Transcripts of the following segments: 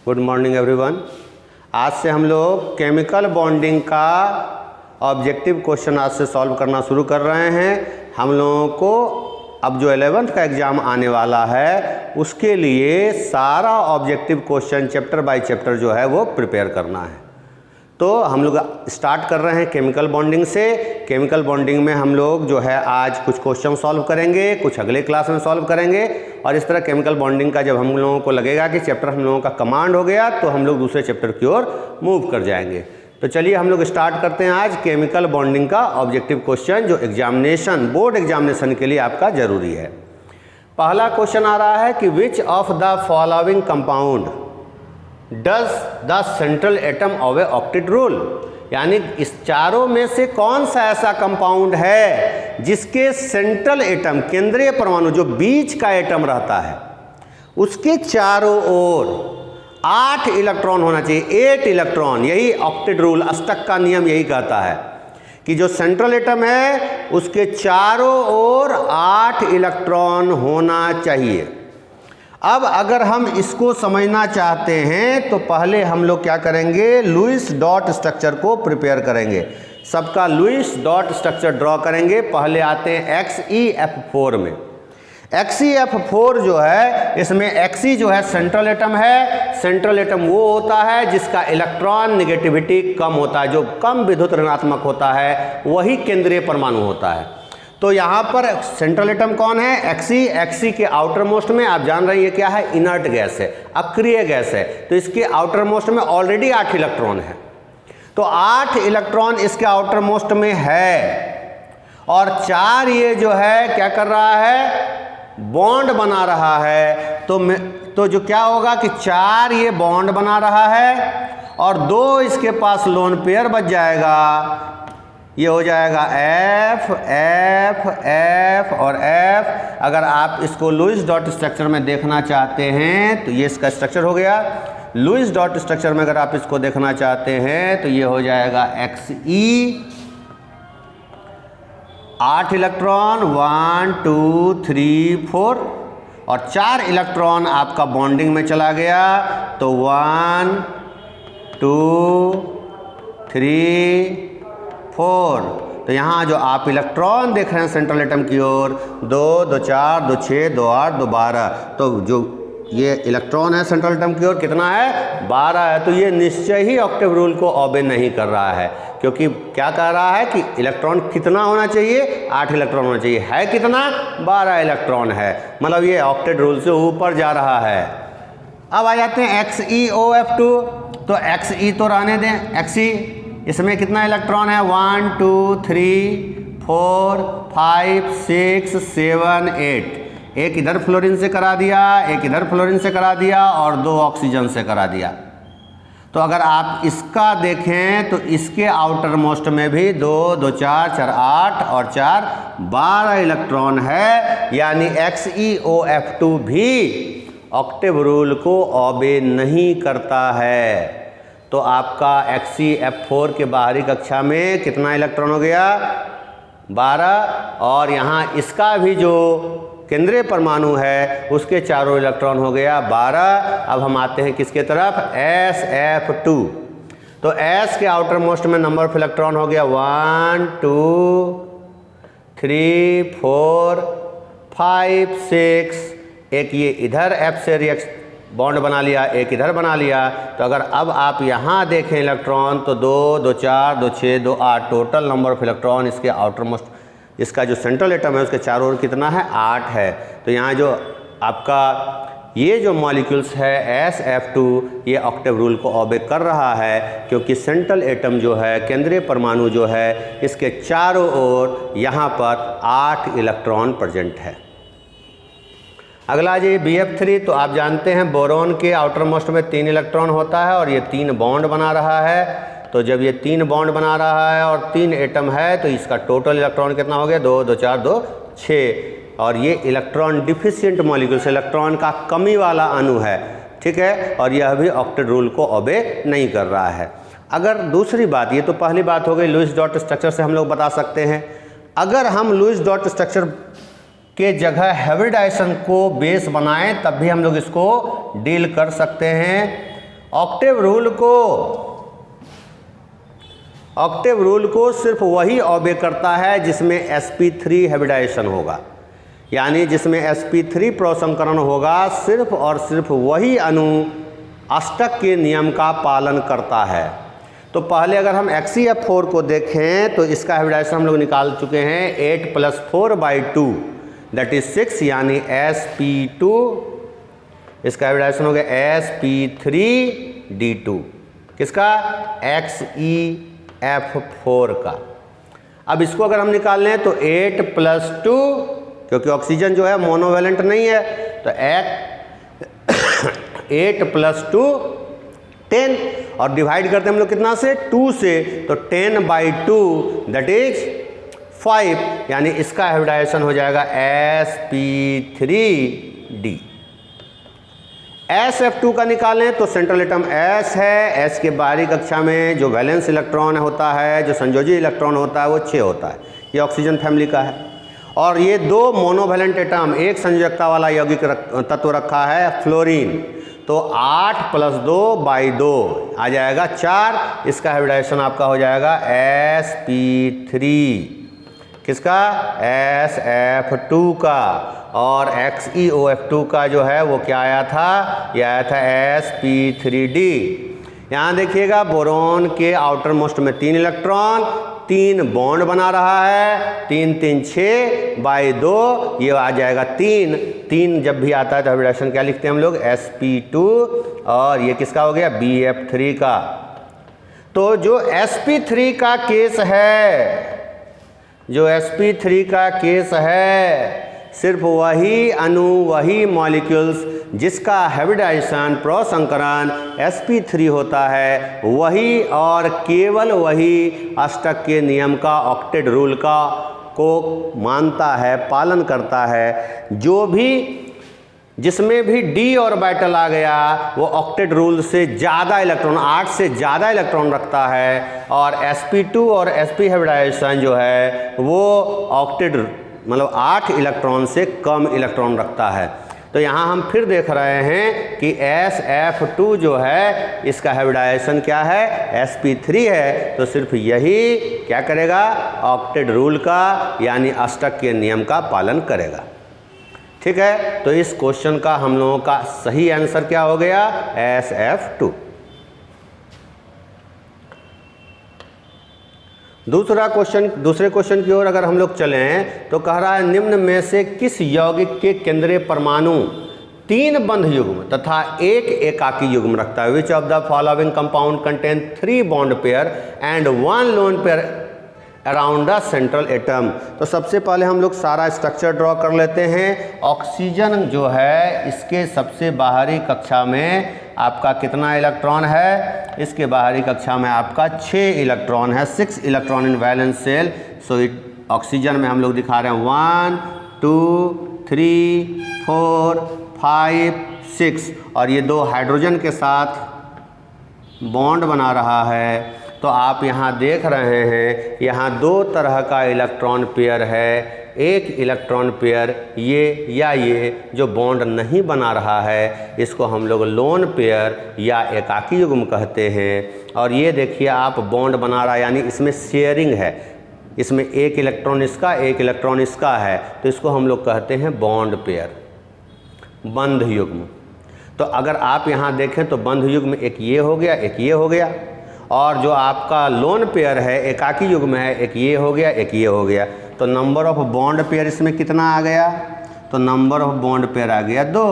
Good morning everyone. आज से हम लोग केमिकल बॉन्डिंग का ऑब्जेक्टिव क्वेश्चन आज से सॉल्व करना शुरू कर रहे हैं। हम लोगों को अब जो 11th का एग्ज़ाम आने वाला है उसके लिए सारा objective question chapter by chapter जो है वो प्रिपेयर करना है। तो हम लोग स्टार्ट कर रहे हैं केमिकल बॉन्डिंग से। केमिकल बॉन्डिंग में हम लोग जो है आज कुछ क्वेश्चन सॉल्व करेंगे, कुछ अगले क्लास में सॉल्व करेंगे और इस तरह केमिकल बॉन्डिंग का जब हम लोगों को लगेगा कि चैप्टर हम लोगों का कमांड हो गया तो हम लोग दूसरे चैप्टर की ओर मूव कर जाएंगे। तो चलिए हम लोग स्टार्ट करते हैं आज केमिकल बॉन्डिंग का ऑब्जेक्टिव क्वेश्चन जो एग्जामिनेशन बोर्ड एग्जामिनेशन के लिए आपका ज़रूरी है। पहला क्वेश्चन आ रहा है कि विच of the following compound does the central atom of A octet rule, यानी इस चारों में से कौन सा ऐसा कंपाउंड है जिसके सेंट्रल एटम केंद्रीय परमाणु जो बीच का एटम रहता है उसके चारों ओर 8 इलेक्ट्रॉन होना चाहिए, 8 इलेक्ट्रॉन। यही ऑक्टेट रूल, अष्टक का नियम यही कहता है कि जो सेंट्रल एटम है उसके चारों ओर 8 इलेक्ट्रॉन होना चाहिए। अब अगर हम इसको समझना चाहते हैं तो पहले हम लोग क्या करेंगे, लुईस डॉट स्ट्रक्चर को प्रिपेयर करेंगे। सबका लुईस डॉट स्ट्रक्चर ड्रॉ करेंगे। पहले आते हैं XeF4 में। XeF4 जो है इसमें Xe जो है सेंट्रल एटम है। सेंट्रल एटम वो होता है जिसका इलेक्ट्रॉन नेगेटिविटी कम होता है, जो कम विद्युत ऋणात्मक होता है वही केंद्रीय परमाणु होता है। तो यहाँ पर सेंट्रल एटम कौन है, Xe के आउटर मोस्ट में आप जान रहे हैं ये क्या है, इनर्ट गैस है, अक्रिय गैस है। तो इसके आउटर मोस्ट में ऑलरेडी 8 इलेक्ट्रॉन है। तो 8 इलेक्ट्रॉन इसके आउटर मोस्ट में है और 4 ये जो है क्या कर रहा है, बॉन्ड बना रहा है। तो जो क्या होगा कि 4 ये बॉन्ड बना रहा है और 2 इसके पास लोन पेयर बच जाएगा। ये हो जाएगा F F F और F। अगर आप इसको लुईस डॉट स्ट्रक्चर में देखना चाहते हैं तो ये इसका स्ट्रक्चर हो गया। लुईस डॉट स्ट्रक्चर में अगर आप इसको देखना चाहते हैं तो ये हो जाएगा Xe 8 इलेक्ट्रॉन 1 2 3 4 और 4 इलेक्ट्रॉन आपका बॉन्डिंग में चला गया तो 1 2 3 4। तो यहाँ जो आप इलेक्ट्रॉन देख रहे हैं सेंट्रल एटम की ओर 2 2 4 2 6 2 8 2 12, तो जो ये इलेक्ट्रॉन है सेंट्रल एटम की ओर कितना है, 12 है। तो ये निश्चय ही ऑक्टेव रूल को ऑबे नहीं कर रहा है, क्योंकि क्या कह रहा है कि इलेक्ट्रॉन कितना होना चाहिए, 8 इलेक्ट्रॉन होना चाहिए। है कितना, 12 इलेक्ट्रॉन है, मतलब ये ऑक्टेट रूल से ऊपर जा रहा है। अब आ जाते हैं XeOF2। तो Xe तो रहने दें, Xe इसमें कितना इलेक्ट्रॉन है, 1 2 3 4 5 6 7 8। एक इधर फ्लोरीन से करा दिया, एक इधर फ्लोरीन से करा दिया और 2 ऑक्सीजन से करा दिया। तो अगर आप इसका देखें तो इसके आउटर मोस्ट में भी 2 2 4 4 8 और 4 12 इलेक्ट्रॉन है, यानी XeOF2 भी ऑक्टेव रूल को ऑबे नहीं करता है। तो आपका XeF4 के बाहरी कक्षा में कितना इलेक्ट्रॉन हो गया, 12, और यहाँ इसका भी जो केंद्रीय परमाणु है उसके चारों इलेक्ट्रॉन हो गया 12। अब हम आते हैं किसके तरफ, SF2। तो S के आउटर मोस्ट में नंबर ऑफ इलेक्ट्रॉन हो गया 1 2 3 4 5 6। एक ये इधर F से रिएक्ट बॉन्ड बना लिया, एक इधर बना लिया। तो अगर अब आप यहाँ देखें इलेक्ट्रॉन तो 2 2 4 2 6 2 8 टोटल नंबर ऑफ इलेक्ट्रॉन इसके आउटर मोस्ट, इसका जो सेंट्रल एटम है उसके चारों ओर कितना है, 8 है। तो यहाँ जो आपका ये जो मॉलिक्यूल्स है SF2 ये ऑक्टेव रूल को ऑबे कर रहा है, क्योंकि सेंट्रल एटम जो है केंद्रीय परमाणु जो है इसके चारों ओर यहाँ पर 8 इलेक्ट्रॉन प्रेजेंट है। अगला जी BF3। तो आप जानते हैं बोरोन के आउटर मोस्ट में 3 इलेक्ट्रॉन होता है और ये 3 बॉन्ड बना रहा है। तो जब ये 3 बॉन्ड बना रहा है और 3 एटम है तो इसका टोटल इलेक्ट्रॉन कितना हो गया, 2 2 4 2 6। और ये इलेक्ट्रॉन डिफिशिएंट मॉलिक्यूल्स, इलेक्ट्रॉन का कमी वाला अणु है, ठीक है, और यह भी ऑक्टेट रूल को ऑबे नहीं कर रहा है। अगर दूसरी बात, ये तो पहली बात हो गई लुईस डॉट स्ट्रक्चर से हम लोग बता सकते हैं। अगर हम लुईस डॉट स्ट्रक्चर के जगह हाइब्रिडाइजेशन को बेस बनाएं तब भी हम लोग इसको डील कर सकते हैं। ऑक्टेव रूल को सिर्फ वही ओबे करता है जिसमें sp3 हाइब्रिडाइजेशन होगा, यानी जिसमें sp3 प्रसंकरण होगा सिर्फ और सिर्फ वही अणु अष्टक के नियम का पालन करता है। तो पहले अगर हम XeF4 को देखें तो इसका हाइब्रिडाइजेशन हम लोग निकाल चुके हैं 8 + 4/2 दैट इज 6, यानी sp2, इसका हाइब्रिडाइजेशन हो गया sp3d2, किसका? XeF4 का। अब इसको अगर हम निकाल लें तो 8 + 2, क्योंकि ऑक्सीजन जो है मोनोवैलेंट नहीं है, तो 8 + 2 10, और डिवाइड करते हैं हम लोग कितना से? 2 से, तो 10/2 दैट इज 5, यानी इसका हाइब्रिडाइजेशन हो जाएगा sp3d। SF2 का निकालें तो सेंट्रल एटम S है, S के बाहरी कक्षा में जो वैलेंस इलेक्ट्रॉन होता है, जो संयोजी इलेक्ट्रॉन होता है वो 6 होता है, ये ऑक्सीजन फैमिली का है। और ये 2 मोनोवैलेंट एटम, एक संयोजकता वाला यौगिक तत्व रखा है फ्लोरीन, तो 8 + 2/2 आ जाएगा 4, इसका हाइब्रिडाइजेशन आपका हो जाएगा sp3, किसका? SF2 का। और XeOF2 का जो है वो क्या आया था? ये आया था sp3d। यहाँ देखिएगा बोरोन के आउटर मोस्ट में 3 इलेक्ट्रॉन, 3 बॉन्ड बना रहा है, 3 3 6/2, ये आ जाएगा 3 जब भी आता है तो हाइब्रिडाइजेशन क्या लिखते हैं हम लोग? sp2, और ये किसका हो गया? BF3 का। तो जो sp3 का केस है, सिर्फ वही अणु, वही मॉलिक्यूल्स जिसका हाइब्रिडाइजेशन प्रसंकरण sp3 होता है, वही और केवल वही अष्टक के नियम का, ऑक्टेट रूल का को मानता है, पालन करता है। जो भी जिसमें भी d ऑर्बिटल आ गया वो ऑक्टेट रूल से ज़्यादा इलेक्ट्रॉन, 8 से ज़्यादा इलेक्ट्रॉन रखता है, और sp2 और sp हाइब्रिडाइजेशन जो है वो ऑक्टेट मतलब 8 इलेक्ट्रॉन से कम इलेक्ट्रॉन रखता है। तो यहाँ हम फिर देख रहे हैं कि SF2 जो है इसका हाइब्रिडाइजेशन क्या है? sp3 है, तो सिर्फ यही क्या करेगा? ऑक्टेट रूल का यानी अष्टक के नियम का पालन करेगा। ठीक है, तो इस क्वेश्चन का हम लोगों का सही आंसर क्या हो गया? SF2। दूसरे क्वेश्चन की ओर अगर हम लोग चलें तो कह रहा है निम्न में से किस यौगिक के केंद्रीय परमाणु 3 बंध युग्म तथा 1 एकाकी युग्म रखता है? Which of the following compound contain 3 bond pair and 1 lone pair around the central atom? तो सबसे पहले हम लोग सारा स्ट्रक्चर ड्रॉ कर लेते हैं। ऑक्सीजन जो है इसके सबसे बाहरी कक्षा में आपका कितना इलेक्ट्रॉन है? इसके बाहरी कक्षा में आपका 6 इलेक्ट्रॉन है, 6 electron in valence shell. So oxygen में हम लोग दिखा रहे हैं 1 2 3 4 5 6, और ये 2 हाइड्रोजन के साथ बॉन्ड बना रहा है। तो आप यहाँ देख रहे हैं यहाँ 2 तरह का इलेक्ट्रॉन पेयर है। एक इलेक्ट्रॉन पेयर ये जो बॉन्ड नहीं बना रहा है इसको हम लोग लोन पेयर या एकाकी युग्म कहते हैं। और ये देखिए आप बॉन्ड बना रहा है, यानी इसमें शेयरिंग है, इसमें एक इलेक्ट्रॉन इसका, एक इलेक्ट्रॉन इसका है, तो इसको हम लोग कहते हैं बॉन्ड पेयर, बंध युग्म। तो अगर आप यहाँ देखें तो बंध युग्म एक ये हो गया, एक ये हो गया, और जो आपका लोन पेयर है एकाकी युग्म है, एक ये हो गया, एक ये हो गया। तो नंबर ऑफ बॉन्ड पेयर इसमें कितना आ गया? तो नंबर ऑफ बॉन्ड पेयर आ गया 2,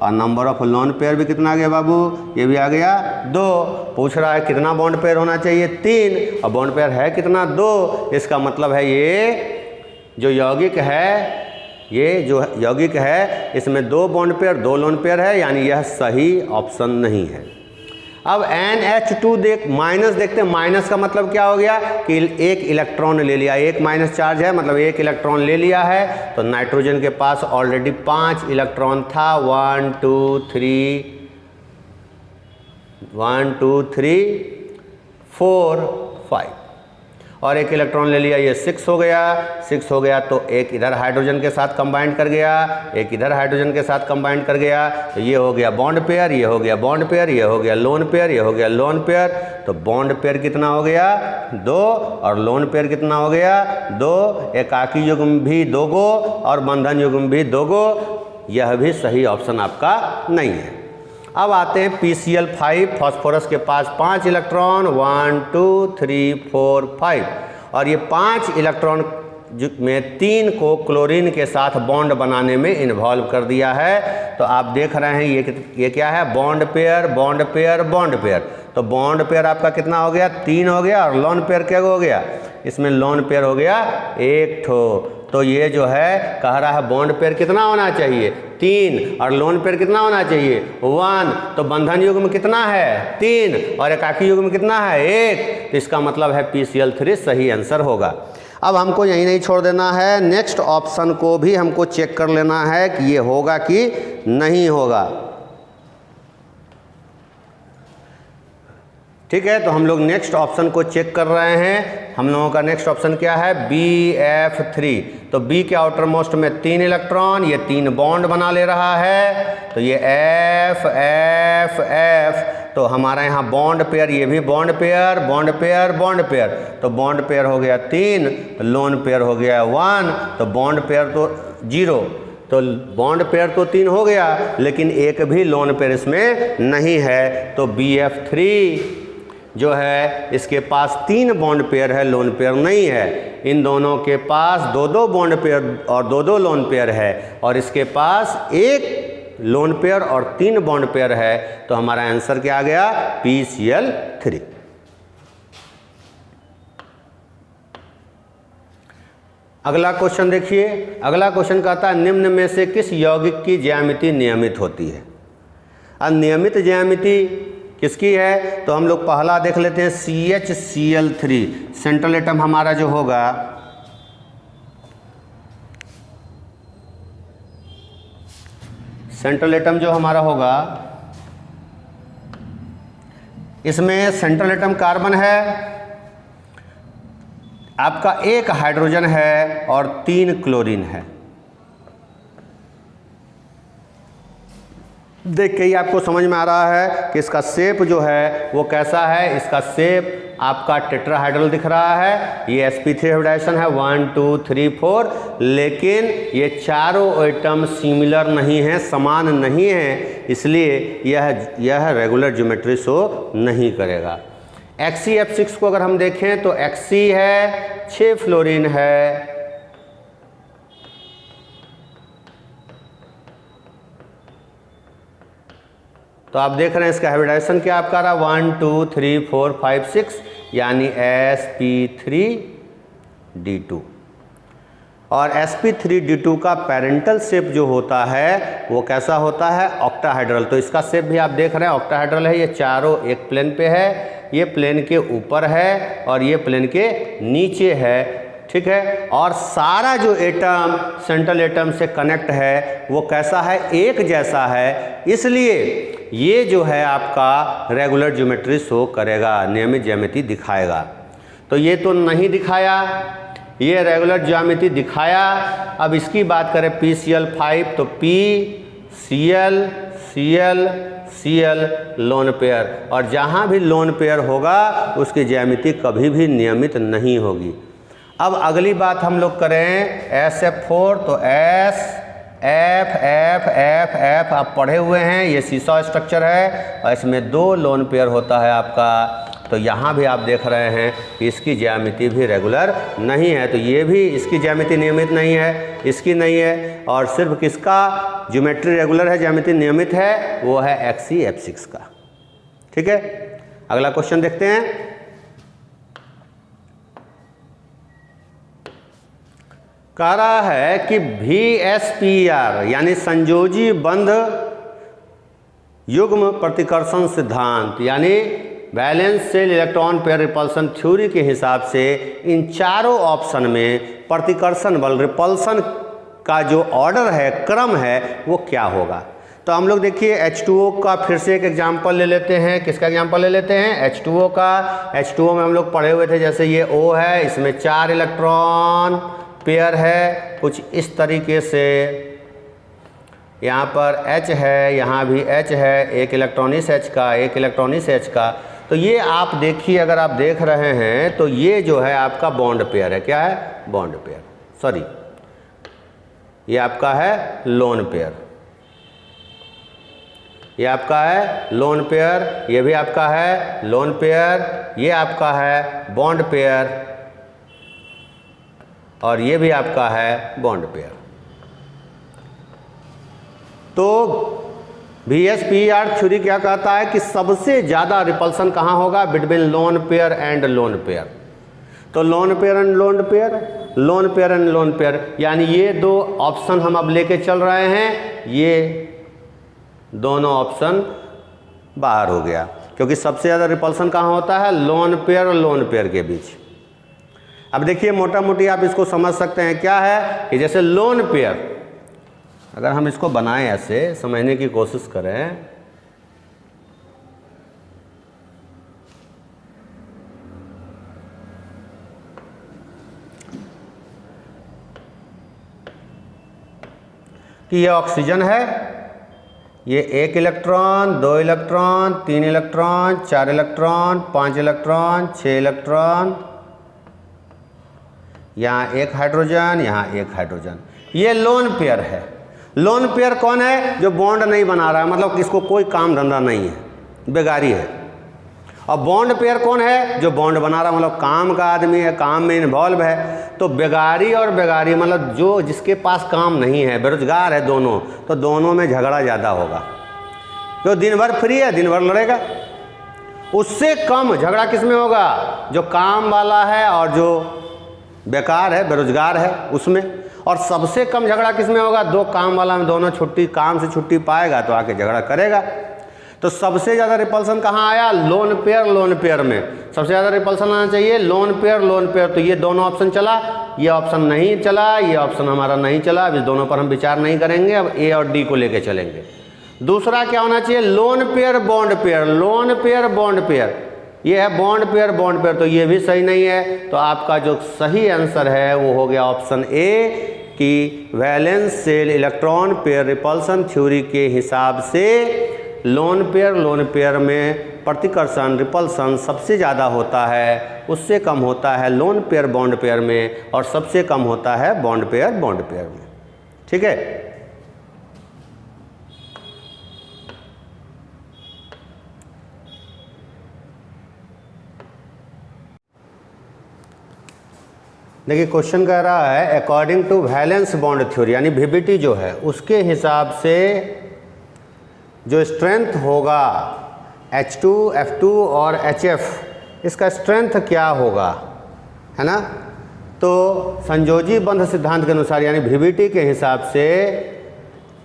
और नंबर ऑफ लोन पेयर भी कितना आ गया बाबू? ये भी आ गया 2। पूछ रहा है कितना बॉन्ड पेयर होना चाहिए? 3, और बॉन्ड पेयर है कितना? 2। इसका मतलब है ये जो यौगिक है इसमें 2 बॉन्ड पेयर 2 लोन पेयर है, यानी यह सही ऑप्शन नहीं है। अब NH2 माइनस देखते हैं। माइनस का मतलब क्या हो गया कि एक इलेक्ट्रॉन ले लिया, एक माइनस चार्ज है मतलब एक इलेक्ट्रॉन ले लिया है। तो नाइट्रोजन के पास ऑलरेडी 5 इलेक्ट्रॉन था, 1 2 3 4 5, और एक इलेक्ट्रॉन ले लिया, ये 6 हो गया। 6 हो गया तो एक इधर हाइड्रोजन के साथ कंबाइंड कर गया, एक इधर हाइड्रोजन के साथ कंबाइंड कर गया, तो ये हो गया बॉन्ड पेयर, ये हो गया बॉन्ड पेयर, ये हो गया लोन पेयर, ये हो गया लोन पेयर। तो बॉन्ड पेयर कितना हो गया 2 और लोन पेयर कितना हो गया 2। एकाकी युग्म भी 2 गो और बंधन युग्म भी 2 गो। यह भी सही ऑप्शन आपका नहीं है। अब आते हैं PCl5, फास्फोरस के पास 5 इलेक्ट्रॉन, 1 2 3 4 5, और ये 5 इलेक्ट्रॉन में 3 को क्लोरीन के साथ बॉन्ड बनाने में इन्वॉल्व कर दिया है। तो आप देख रहे हैं ये क्या है, bond pair bond pair bond pair. तो बॉन्ड पेयर आपका कितना हो गया 3 हो गया, और लोन पेयर क्या हो गया, इसमें लोन पेयर हो गया 1 ठो। तो ये जो है कह रहा है बॉन्ड पेयर कितना होना चाहिए 3 और लोन पेयर कितना होना चाहिए 1। तो बंधन युग्म कितना है 3 और एकाकी युग्म कितना है 1। तो इसका मतलब है PCl3 सही आंसर होगा। अब हमको यही नहीं छोड़ देना है, नेक्स्ट ऑप्शन को भी हमको चेक कर लेना है कि ये होगा कि नहीं होगा। ठीक है, तो हम लोग नेक्स्ट ऑप्शन को चेक कर रहे हैं। हम लोगों का नेक्स्ट ऑप्शन क्या है BF3। तो B के आउटर मोस्ट में 3 इलेक्ट्रॉन, ये 3 बॉन्ड बना ले रहा है। तो ये F F F, तो हमारा यहाँ बॉन्ड पेयर, ये भी bond pair bond pair bond pair. तो बॉन्ड पेयर हो गया 3, लोन पेयर हो गया 1, तो बॉन्ड पेयर तो 0। तो बॉन्ड पेयर तो 3 हो गया, लेकिन एक भी लोन पेयर इसमें नहीं है। तो BF3 जो है इसके पास 3 बॉन्ड पेयर है, लोन पेयर नहीं है। इन दोनों के पास 2-2 बॉन्ड पेयर और 2-2 लोन पेयर है, और इसके पास 1 लोन पेयर और 3 बॉन्ड पेयर है। तो हमारा आंसर क्या आ गया PCl3। अगला क्वेश्चन देखिए। अगला क्वेश्चन कहता है निम्न में से किस यौगिक की ज्यामिति नियमित होती है। अनियमित ज्यामिति किसकी है, तो हम लोग पहला देख लेते हैं CHCl3। सेंट्रल एटम हमारा जो होगा सेंट्रल एटम जो हमारा होगा, इसमें सेंट्रल एटम कार्बन है, आपका 1 हाइड्रोजन है और 3 क्लोरीन है। देख के ही आपको समझ में आ रहा है कि इसका शेप जो है वो कैसा है। इसका शेप आपका टेट्राहाइड्रल दिख रहा है। ये sp3 हाइब्रिडाइजेशन है 1 2 3 4, लेकिन ये चारों एटम सिमिलर नहीं है, समान नहीं है, इसलिए यह रेगुलर ज्योमेट्री शो नहीं करेगा। XeF6 को अगर हम देखें तो Xe है, 6 फ्लोरीन है, तो आप देख रहे हैं इसका हाइब्रिडाइजेशन क्या आपका रहा 1 2 3 4 5 6, यानी sp3d2। और sp3d2 का पेरेंटल शेप जो होता है वो कैसा होता है, ऑक्टाहाइड्रल। तो इसका शेप भी आप देख रहे हैं ऑक्टाहाइड्रल है। ये चारों एक प्लेन पे है, ये प्लेन के ऊपर है और ये प्लेन के नीचे है, ठीक है। और सारा जो एटम सेंट्रल एटम से कनेक्ट है वो कैसा है, एक जैसा है, इसलिए ये जो है आपका रेगुलर ज्योमेट्री शो करेगा, नियमित ज्यामिति दिखाएगा। तो ये तो नहीं दिखाया, ये रेगुलर ज्यामिति दिखाया। अब इसकी बात करें PCl5, तो P Cl Cl Cl lone pair, और जहाँ भी लोन पेयर होगा उसकी ज्यामिति कभी भी नियमित नहीं होगी। अब अगली बात हम लोग करें SF4, तो S F F F F आप पढ़े हुए हैं, ये सीसॉ स्ट्रक्चर है और इसमें 2 लोन पेयर होता है आपका। तो यहाँ भी आप देख रहे हैं कि इसकी ज्यामिति भी रेगुलर नहीं है, तो ये भी इसकी ज्यामिति नियमित नहीं है, इसकी नहीं है, और सिर्फ किसका ज्योमेट्री रेगुलर है, ज्यामिति नियमित है, वो है XeF6 का। ठीक है, अगला क्वेश्चन देखते हैं। कह रहा है कि VSPR यानी संयोजी बंध युग्म प्रतिकर्षण सिद्धांत यानी balance cell electron pair repulsion theory के हिसाब से इन चारों ऑप्शन में प्रतिकर्षण बल रिपल्सन का जो ऑर्डर है, क्रम है, वो क्या होगा। तो हम लोग देखिए H2O का फिर से एक एग्जाम्पल ले लेते हैं। किसका एग्जाम्पल ले लेते हैं? H2O का। H2O में हम लोग पढ़े हुए थे, जैसे ये O है, इसमें 4 इलेक्ट्रॉन पेयर है कुछ इस तरीके से। यहाँ पर H है, यहाँ भी H है, एक इलेक्ट्रॉन इस H का, एक इलेक्ट्रॉन इस H का। तो ये आप देखिए, अगर आप देख रहे हैं तो ये जो है आपका बॉन्ड पेयर है। क्या है? बॉन्ड पेयर, सॉरी ये आपका है लोन पेयर, ये आपका है लोन पेयर, ये भी आपका है लोन पेयर, ये आपका है बॉन्ड पेयर और ये भी आपका है बॉन्ड पेयर। तो VSPER थ्योरी क्या कहता है कि सबसे ज़्यादा रिपल्सन कहाँ होगा? Between lone pair and lone pair. तो lone pair and lone pair, lone pair and lone pair, यानी ये दो ऑप्शन हम अब लेके चल रहे हैं, ये दोनों ऑप्शन बाहर हो गया, क्योंकि सबसे ज़्यादा रिपल्सन कहाँ होता है? लोन पेयर और लोन पेयर के बीच। अब देखिए मोटा मोटी आप इसको समझ सकते हैं क्या है कि जैसे लोन पेयर, अगर हम इसको बनाएं ऐसे समझने की कोशिश करें, कि ये ऑक्सीजन है, ये 1 electron, 2 electron, 3 electron, 4 electron, 5 electron, 6 electron, यहाँ 1 हाइड्रोजन, यहाँ 1 हाइड्रोजन। ये लोन पेयर है। लोन पेयर कौन है? जो बॉन्ड नहीं बना रहा है, मतलब किसको कोई काम धंधा नहीं है, बेगारी है। और बॉन्ड पेयर कौन है? जो बॉन्ड बना रहा है, मतलब काम का आदमी है, काम में इन्वॉल्व है। तो बेगारी और बेगारी मतलब जो जिसके पास काम नहीं है, बेरोजगार है दोनों, तो दोनों में झगड़ा ज़्यादा होगा। जो दिन भर फ्री है दिन भर लड़ेगा। उससे कम झगड़ा किस में होगा? जो काम वाला है और जो बेकार है, बेरोजगार है, उसमें। और सबसे कम झगड़ा किस में होगा? दो काम वाला में, दोनों छुट्टी, काम से छुट्टी पाएगा तो आके झगड़ा करेगा। तो सबसे ज़्यादा रिपल्सन कहाँ आया? लोन पेयर में सबसे ज़्यादा रिपल्सन आना चाहिए लोन पेयर। तो ये दोनों ऑप्शन चला, ये ऑप्शन नहीं चला, ये ऑप्शन हमारा नहीं चला। अब इस दोनों पर हम विचार नहीं करेंगे, अब ए और डी को लेके चलेंगे। दूसरा क्या होना चाहिए? Lone pair bond pair, lone pair bond pair. ये है बॉन्ड पेयर, तो ये भी सही नहीं है। तो आपका जो सही आंसर है वो हो गया ऑप्शन ए, कि valence shell electron pair repulsion theory के हिसाब से लोन पेयर में प्रतिकर्षण रिपल्सन सबसे ज़्यादा होता है, उससे कम होता है लोन पेयर बॉन्ड पेयर में, और सबसे कम होता है बॉन्ड पेयर में। ठीक है। देखिए क्वेश्चन कह रहा है according to valence bond theory, यानी VBT जो है उसके हिसाब से जो स्ट्रेंथ होगा H2, F2 और HF, इसका स्ट्रेंथ क्या होगा, है ना। तो संयोजी बंध सिद्धांत के अनुसार यानी VBT के हिसाब से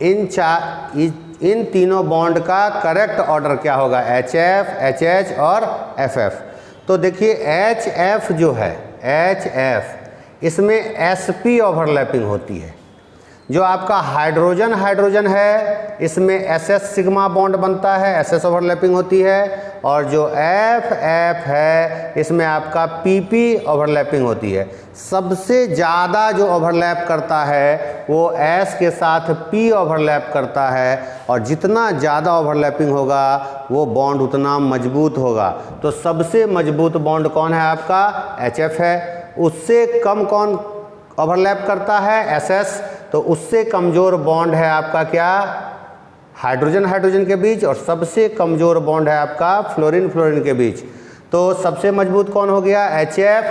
इन तीनों बॉन्ड का करेक्ट ऑर्डर क्या होगा? HF, HH और FF। तो देखिए HF जो है, HF इसमें sp ओवरलैपिंग होती है। जो आपका हाइड्रोजन है इसमें SS सिग्मा बॉन्ड बनता है, SS ओवरलैपिंग होती है। और जो FF है इसमें आपका PP ओवरलैपिंग होती है। सबसे ज़्यादा जो ओवरलैप करता है वो S के साथ P ओवरलैप करता है, और जितना ज़्यादा ओवरलैपिंग होगा वो बॉन्ड उतना मजबूत होगा। तो सबसे मजबूत बॉन्ड कौन है? आपका HF है। उससे कम कौन ओवरलैप करता है? SS। तो उससे कमज़ोर बॉन्ड है आपका क्या? हाइड्रोजन के बीच। और सबसे कमज़ोर बॉन्ड है आपका फ्लोरीन के बीच। तो सबसे मजबूत कौन हो गया? HF।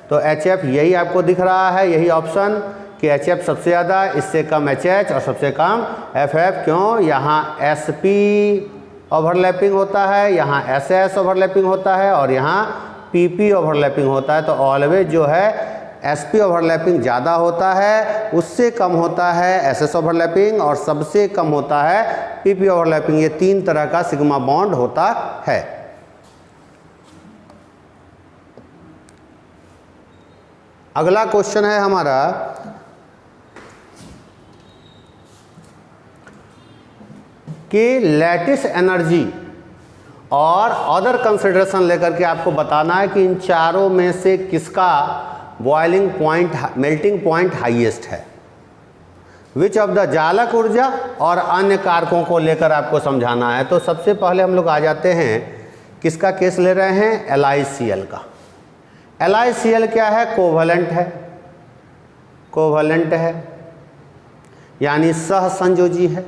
तो HF यही आपको दिख रहा है, यही ऑप्शन कि HF सबसे ज़्यादा, इससे कम HH और सबसे कम FF। क्यों? यहाँ SP ओवरलैपिंग होता है, यहाँ SS ओवरलैपिंग होता है और यहाँ PP ओवरलैपिंग होता है। तो ऑलवेज जो है SP ओवरलैपिंग ज़्यादा होता है, उससे कम होता है SS ओवरलैपिंग और सबसे कम होता है PP ओवरलैपिंग। ये 3 तरह का सिग्मा बॉन्ड होता है। अगला क्वेश्चन है हमारा कि लैटिस एनर्जी और अदर कंसिडरेशन लेकर के आपको बताना है कि इन चारों में से किसका boiling point, melting point highest है। विच ऑफ द जालक ऊर्जा और अन्य कारकों को लेकर आपको समझाना है। तो सबसे पहले हम लोग आ जाते हैं, किसका केस ले रहे हैं, LiCl का। LiCl क्या है, कोवलेंट है, कोवलेंट है यानी सहसंयोजी है।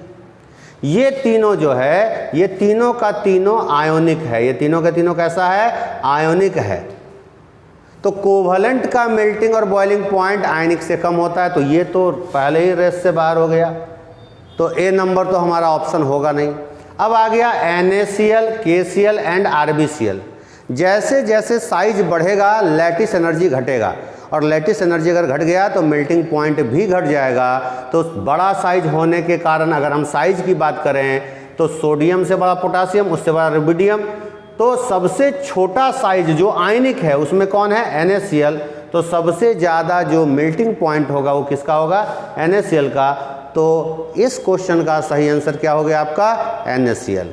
ये तीनों जो है, ये तीनों का तीनों आयोनिक है। ये तीनों का तीनों कैसा है, आयोनिक है। तो कोवलेंट का मेल्टिंग और बॉइलिंग पॉइंट आयनिक से कम होता है, तो ये तो पहले ही रेस से बाहर हो गया, तो ए नंबर तो हमारा ऑप्शन होगा नहीं। अब आ गया NaCl, KCl एंड RbCl। जैसे जैसे साइज बढ़ेगा लैटिस एनर्जी घटेगा, और लैटिस एनर्जी अगर घट गया तो मेल्टिंग पॉइंट भी घट जाएगा। तो बड़ा साइज होने के कारण अगर हम साइज की बात करें तो सोडियम से बड़ा पोटासियम, उससे बड़ा रुबिडियम, तो सबसे छोटा साइज जो आयनिक है उसमें कौन है, NaCl। तो सबसे ज़्यादा जो मेल्टिंग पॉइंट होगा वो किसका होगा, NaCl का। तो इस क्वेश्चन का सही आंसर क्या हो गया आपका, NaCl।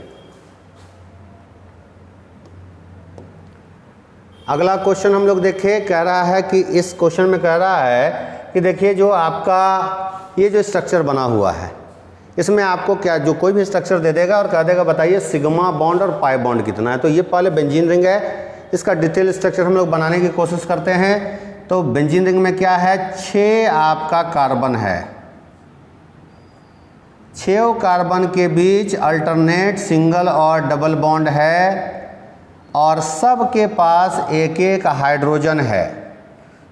अगला क्वेश्चन हम लोग देखें, कह रहा है कि इस क्वेश्चन में कह रहा है कि देखिए जो आपका ये जो स्ट्रक्चर बना हुआ है, इसमें आपको क्या, जो कोई भी स्ट्रक्चर दे देगा और कह देगा बताइए सिग्मा बॉन्ड और पाई बॉन्ड कितना है। तो ये पहले बेंजीन रिंग है, इसका डिटेल स्ट्रक्चर हम लोग बनाने की कोशिश करते हैं। तो बेंजीन रिंग में क्या है, 6 आपका कार्बन है, 6 कार्बन के बीच अल्टरनेट सिंगल और डबल बॉन्ड है, और सबके पास एक एक हाइड्रोजन है,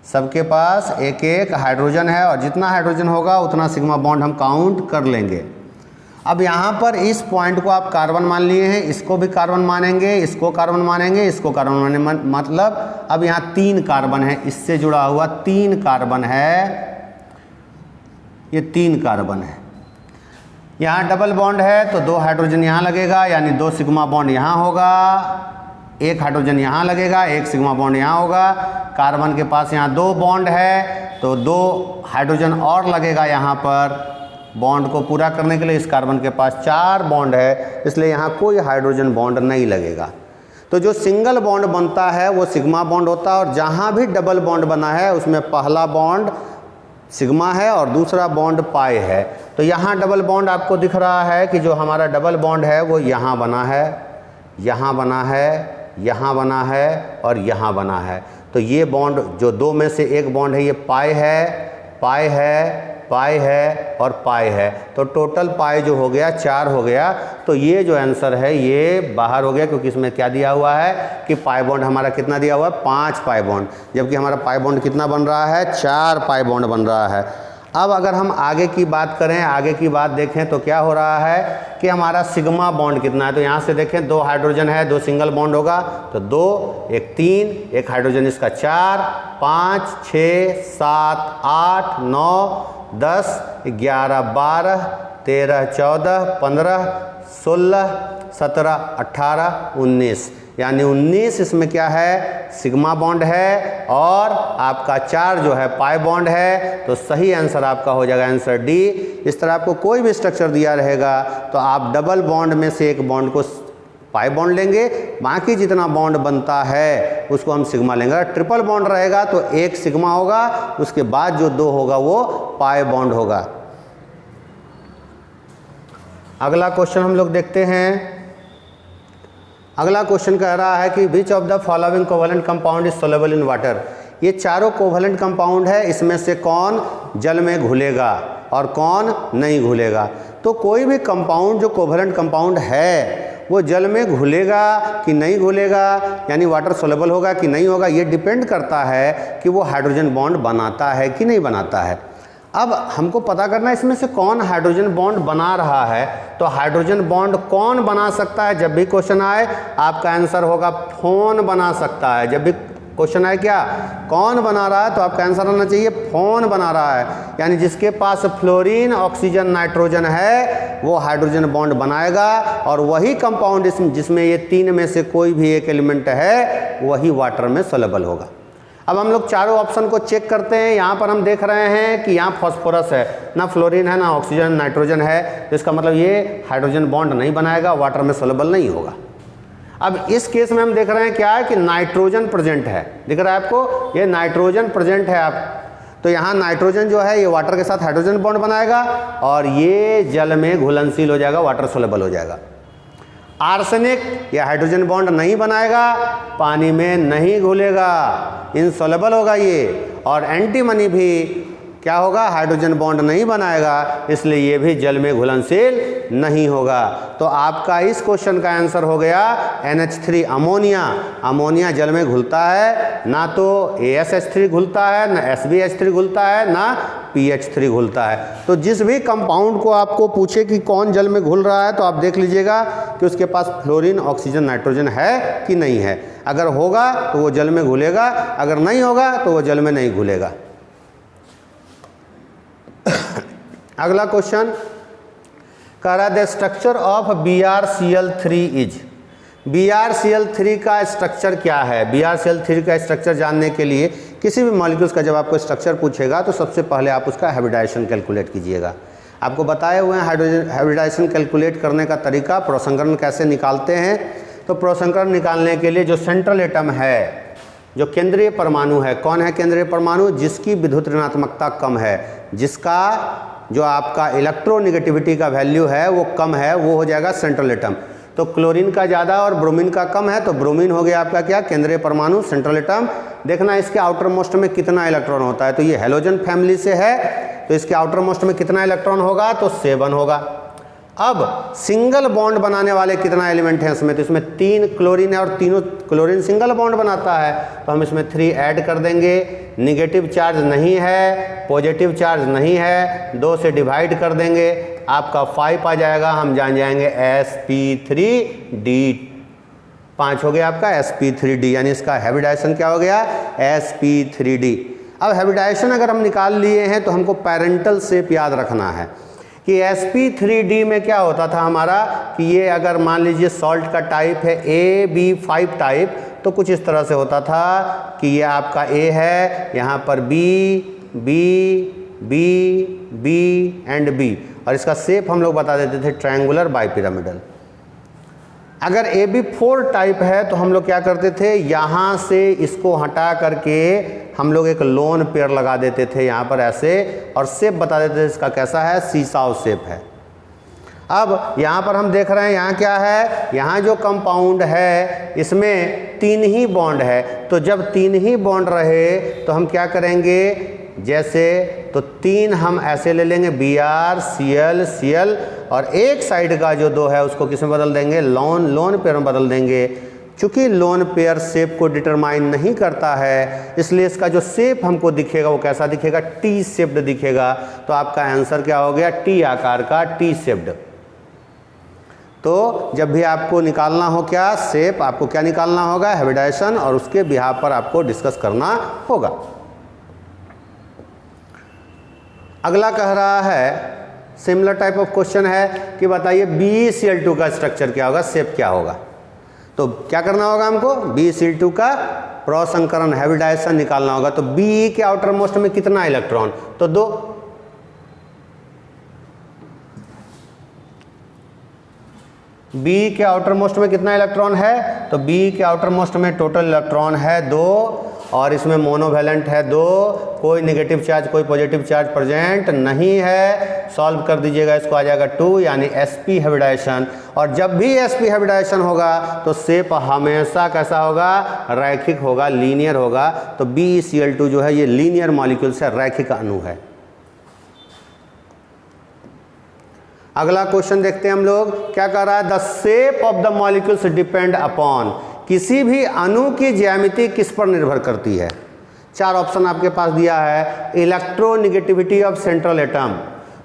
सबके पास एक एक हाइड्रोजन है, और जितना हाइड्रोजन होगा उतना सिग्मा बॉन्ड हम काउंट कर लेंगे। अब यहाँ पर इस पॉइंट को आप कार्बन मान लिए हैं, इसको भी कार्बन मानेंगे, इसको कार्बन मानेंगे, इसको कार्बन मानेंगे, मतलब अब यहाँ 3 कार्बन है, इससे जुड़ा हुआ 3 कार्बन है, ये 3 कार्बन है। यहाँ डबल बॉन्ड है तो 2 हाइड्रोजन यहाँ लगेगा, यानी 2 सिग्मा बॉन्ड यहाँ होगा, 1 हाइड्रोजन यहाँ लगेगा, 1 सिग्मा बॉन्ड यहाँ होगा। कार्बन के पास यहाँ 2 बॉन्ड है तो 2 हाइड्रोजन और लगेगा यहाँ पर बॉन्ड को पूरा करने के लिए। इस कार्बन के पास 4 बॉन्ड है, इसलिए यहाँ कोई हाइड्रोजन बॉन्ड नहीं लगेगा। तो जो सिंगल बॉन्ड बनता है वो सिग्मा बॉन्ड होता है, और जहाँ भी डबल बॉन्ड बना है उसमें पहला बॉन्ड सिग्मा है और दूसरा बॉन्ड पाई है। तो यहाँ डबल बॉन्ड आपको दिख रहा है कि जो हमारा डबल बॉन्ड है वो यहाँ बना है, यहाँ बना है, यहाँ बना है और यहाँ बना है। तो ये बॉन्ड जो 2 में से 1 बॉन्ड है ये पाई है, पाई है, पाई है और पाई है। तो टोटल पाई जो हो गया 4 हो गया। तो ये जो आंसर है ये बाहर हो गया, क्योंकि इसमें क्या दिया हुआ है कि पाई बॉन्ड हमारा कितना दिया हुआ है, 5 पाई बॉन्ड, जबकि हमारा पाई बॉन्ड कितना बन रहा है, 4 पाई बॉन्ड बन रहा है। अब अगर हम आगे की बात करें, आगे की बात देखें तो क्या हो रहा है कि हमारा सिग्मा बॉन्ड कितना है। तो यहाँ से देखें 2 हाइड्रोजन है, 2 सिंगल बॉन्ड होगा तो 2, 1 3, 1 हाइड्रोजन इसका 4, 5, 6, 7, 8, 9, 10, 11, 12, 13, 14, 15, 16, 17, 18, 19, यानी 19 इसमें क्या है, सिग्मा बॉन्ड है, और आपका 4 जो है पाई बॉन्ड है। तो सही आंसर आपका हो जाएगा आंसर डी। इस तरह आपको कोई भी स्ट्रक्चर दिया रहेगा तो आप डबल बॉन्ड में से एक बॉन्ड को पाई बॉन्ड लेंगे, बाकी जितना बॉन्ड बनता है उसको हम सिग्मा लेंगे। अगर ट्रिपल बॉन्ड रहेगा तो 1 सिग्मा होगा, उसके बाद जो 2 होगा वो पाई बॉन्ड होगा। अगला क्वेश्चन हम लोग देखते हैं। अगला क्वेश्चन कह रहा है कि विच of the following covalent compound is soluble in water. ये चारों कोवलेंट कंपाउंड है, इसमें से कौन जल में घुलेगा और कौन नहीं घुलेगा। तो कोई भी कंपाउंड जो कोवलेंट कंपाउंड है वो जल में घुलेगा कि नहीं घुलेगा, यानी वाटर सोलेबल होगा कि नहीं होगा, ये डिपेंड करता है कि वो हाइड्रोजन बॉन्ड बनाता है कि नहीं बनाता है। अब हमको पता करना है इसमें से कौन हाइड्रोजन बॉन्ड बना रहा है। तो हाइड्रोजन बॉन्ड कौन बना सकता है, जब भी क्वेश्चन आए आपका आंसर होगा फोन बना सकता है। जब भी क्वेश्चन आए क्या कौन बना रहा है तो आपका आंसर होना चाहिए फोन बना रहा है, यानी जिसके पास फ्लोरीन, ऑक्सीजन, नाइट्रोजन है वो हाइड्रोजन बॉन्ड बनाएगा, और वही कंपाउंड जिसमें ये 3 में से कोई भी एक एलिमेंट है वही वाटर में सोलेबल होगा। अब हम लोग चारों ऑप्शन को चेक करते हैं। यहाँ पर हम देख रहे हैं कि यहाँ फॉस्फोरस है, ना फ्लोरीन है, ना ऑक्सीजन, नाइट्रोजन है, तो इसका मतलब ये हाइड्रोजन बॉन्ड नहीं बनाएगा, वाटर में सोलेबल नहीं होगा। अब इस केस में हम देख रहे हैं क्या है कि नाइट्रोजन प्रेजेंट है, दिख रहा है आपको, ये नाइट्रोजन प्रेजेंट है। आप तो यहाँ नाइट्रोजन जो है ये वाटर के साथ हाइड्रोजन बॉन्ड बनाएगा और ये जल में घुलनशील हो जाएगा, वाटर सोलेबल हो जाएगा। आर्सेनिक ये हाइड्रोजन बॉन्ड नहीं बनाएगा, पानी में नहीं घुलेगा, इनसोलेबल होगा ये। और एंटीमनी भी क्या होगा, हाइड्रोजन बॉन्ड नहीं बनाएगा, इसलिए ये भी जल में घुलनशील नहीं होगा। तो आपका इस क्वेश्चन का आंसर हो गया NH3 अमोनिया। अमोनिया जल में घुलता है, ना तो ASH3 घुलता है, ना SbH3 घुलता है, ना PH3 घुलता है। तो जिस भी कंपाउंड को आपको पूछे कि कौन जल में घुल रहा है, तो आप देख लीजिएगा कि उसके पास फ्लोरीन, ऑक्सीजन, नाइट्रोजन है कि नहीं है। अगर होगा तो वो जल में घुलेगा, अगर नहीं होगा तो वो जल में नहीं घुलेगा। अगला क्वेश्चन कह रहा है the structure of BrCl3 is. BrCl3 का स्ट्रक्चर क्या है? BrCl3 का स्ट्रक्चर जानने के लिए किसी भी मॉलिक्यूल्स का जब आपको स्ट्रक्चर पूछेगा तो सबसे पहले आप उसका हाइब्रिडाइजेशन कैलकुलेट कीजिएगा। आपको बताए हुए हैं हाइब्रिडाइजेशन कैलकुलेट करने का तरीका, प्रोसंकरण कैसे निकालते हैं। तो प्रोसंकरण निकालने के लिए जो सेंट्रल एटम है, जो केंद्रीय परमाणु है, कौन है केंद्रीय परमाणु? जिसकी विद्युत ऋणात्मकता कम है, जिसका जो आपका इलेक्ट्रोनेगेटिविटी का वैल्यू है वो कम है, वो हो जाएगा सेंट्रल एटम। तो क्लोरीन का ज़्यादा और ब्रोमीन का कम है, तो ब्रोमीन हो गया आपका क्या, केंद्रीय परमाणु, सेंट्रल एटम। देखना इसके आउटर मोस्ट में कितना इलेक्ट्रॉन होता है। तो ये हेलोजन फैमिली से है, तो इसके आउटर मोस्ट में कितना इलेक्ट्रॉन होगा? तो 7 होगा। अब सिंगल बॉन्ड बनाने वाले कितना एलिमेंट हैं इसमें? तो इसमें 3 क्लोरीन है और तीनों क्लोरीन सिंगल बॉन्ड बनाता है, तो हम इसमें 3 ऐड कर देंगे। निगेटिव चार्ज नहीं है, पॉजिटिव चार्ज नहीं है, 2 से डिवाइड कर देंगे, आपका 5 आ जाएगा। हम जान जाएंगे sp3d, 5 हो गया आपका sp3d, यानी इसका हाइब्रिडाइजेशन क्या हो गया? sp3d। अब हाइब्रिडाइजेशन अगर हम निकाल लिए हैं तो हमको पैरेंटल शेप याद रखना है कि sp3d में क्या होता था हमारा कि ये अगर मान लीजिए सॉल्ट का टाइप है AB5 टाइप, तो कुछ इस तरह से होता था कि ये आपका A है, यहाँ पर B, B, B, B and B, और इसका शेप हम लोग बता देते थे ट्रायंगुलर बाइपिरामिडल। अगर AB4 टाइप है तो हम लोग क्या करते थे, यहाँ से इसको हटा करके हम लोग एक लोन पेयर लगा देते थे यहाँ पर ऐसे, और शेप बता देते थे इसका कैसा है, सीसाव शेप है। अब यहाँ पर हम देख रहे हैं यहाँ क्या है, यहाँ जो कंपाउंड है इसमें 3 ही बॉन्ड है। तो जब 3 ही बॉन्ड रहे तो हम क्या करेंगे, जैसे तो 3 हम ऐसे ले लेंगे BrCl Cl, और एक साइड का जो 2 है उसको किस में बदल देंगे, लोन पेयर में बदल देंगे। चूँकि लोन पेयर शेप को डिटरमाइन नहीं करता है, इसलिए इसका जो शेप हमको दिखेगा वो कैसा दिखेगा, टी शेप्ड दिखेगा। तो आपका आंसर क्या हो गया, टी आकार का, टी शेप्ड। तो जब भी आपको निकालना हो क्या शेप, आपको क्या निकालना होगा, हाइब्रिडाइजेशन, और उसके बिहाफ पर आपको डिस्कस करना होगा। अगला कह रहा है सिमिलर टाइप ऑफ क्वेश्चन है कि बताइए BeCl2 का स्ट्रक्चर क्या होगा, शेप क्या होगा। तो क्या करना होगा हमको, BeCl2 का प्रोसंकरण हाइब्रिडाइजेशन निकालना होगा। तो B के आउटर मोस्ट में कितना इलेक्ट्रॉन, तो 2। B के आउटर मोस्ट में कितना इलेक्ट्रॉन है, तो B के आउटर मोस्ट में टोटल इलेक्ट्रॉन है 2, और इसमें मोनोवैलेंट है 2, कोई नेगेटिव चार्ज कोई पॉजिटिव चार्ज प्रेजेंट नहीं है। सॉल्व कर दीजिएगा, इसको आ जाएगा 2, यानी sp हाइब्रिडाइजेशन। और जब भी sp हाइब्रिडाइजेशन होगा तो शेप हमेशा कैसा होगा, रैखिक होगा, लीनियर होगा। तो BeCl2 जो है ये लीनियर मॉलिक्यूल से रैखिक अणु है। अगला क्वेश्चन देखते हैं हम लोग, क्या कर रहा है, the shape of the molecules depend upon, किसी भी अणु की ज्यामिति किस पर निर्भर करती है। 4 ऑप्शन आपके पास दिया है, इलेक्ट्रोनेगेटिविटी ऑफ सेंट्रल एटम,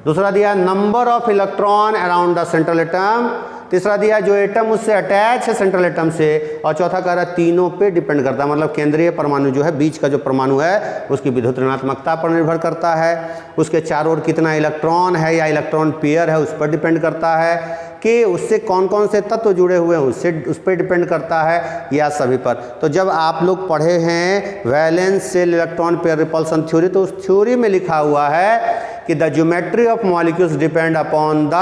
दूसरा दिया number of electron around the central atom, तीसरा दिया जो एटम उससे अटैच है सेंट्रल एटम से, और चौथा कह रहा है तीनों पे डिपेंड करता है, मतलब केंद्रीय परमाणु जो है, बीच का जो परमाणु है उसकी विद्युत ऋणात्मकता पर निर्भर करता है, उसके चारों ओर कितना इलेक्ट्रॉन है या इलेक्ट्रॉन पेयर है उस पर डिपेंड करता है, कि उससे कौन कौन से तत्व जुड़े हुए हैं, उससे उस पर डिपेंड करता है या सभी पर। तो जब आप लोग पढ़े हैं valence shell electron pair repulsion theory, तो उस थ्योरी में लिखा हुआ है कि the geometry of molecules depend upon the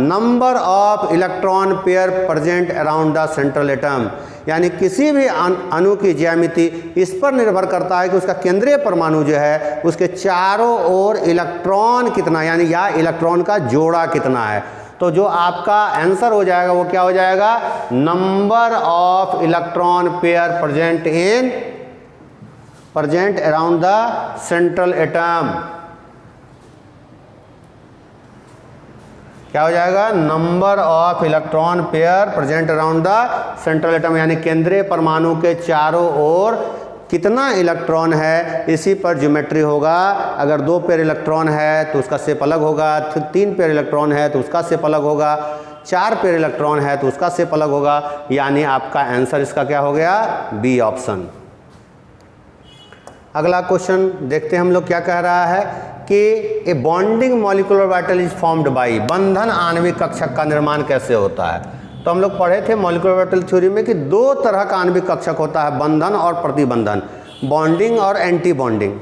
number of electron pair present around the central atom, यानी किसी भी अणु की ज्यामिति इस पर निर्भर करता है कि उसका केंद्रीय परमाणु जो है उसके चारों ओर इलेक्ट्रॉन कितना, यानी या इलेक्ट्रॉन का जोड़ा कितना है। तो जो आपका आंसर हो जाएगा वो क्या हो जाएगा, number of electron pair present around the central atom. क्या हो जाएगा, number of electron pair present around the central atom, यानी केंद्रीय परमाणु के चारों ओर कितना इलेक्ट्रॉन है, इसी पर ज्योमेट्री होगा। अगर 2 पेयर इलेक्ट्रॉन है तो उसका शेप अलग होगा, 3 पेयर इलेक्ट्रॉन है तो उसका शेप अलग होगा, 4 पेयर इलेक्ट्रॉन है तो उसका शेप अलग होगा, यानी आपका आंसर इसका क्या हो गया, बी ऑप्शन। अगला क्वेश्चन देखते हैं हम लोग क्या कह रहा है कि a bonding molecular orbital is formed by, बंधन आणविक कक्षक का निर्माण कैसे होता है। तो हम लोग पढ़े थे मॉलिक्यूलर ऑर्बिटल थ्योरी में कि 2 तरह का आणविक कक्षक होता है, बंधन और प्रतिबंधन, बॉन्डिंग और एंटी बॉन्डिंग।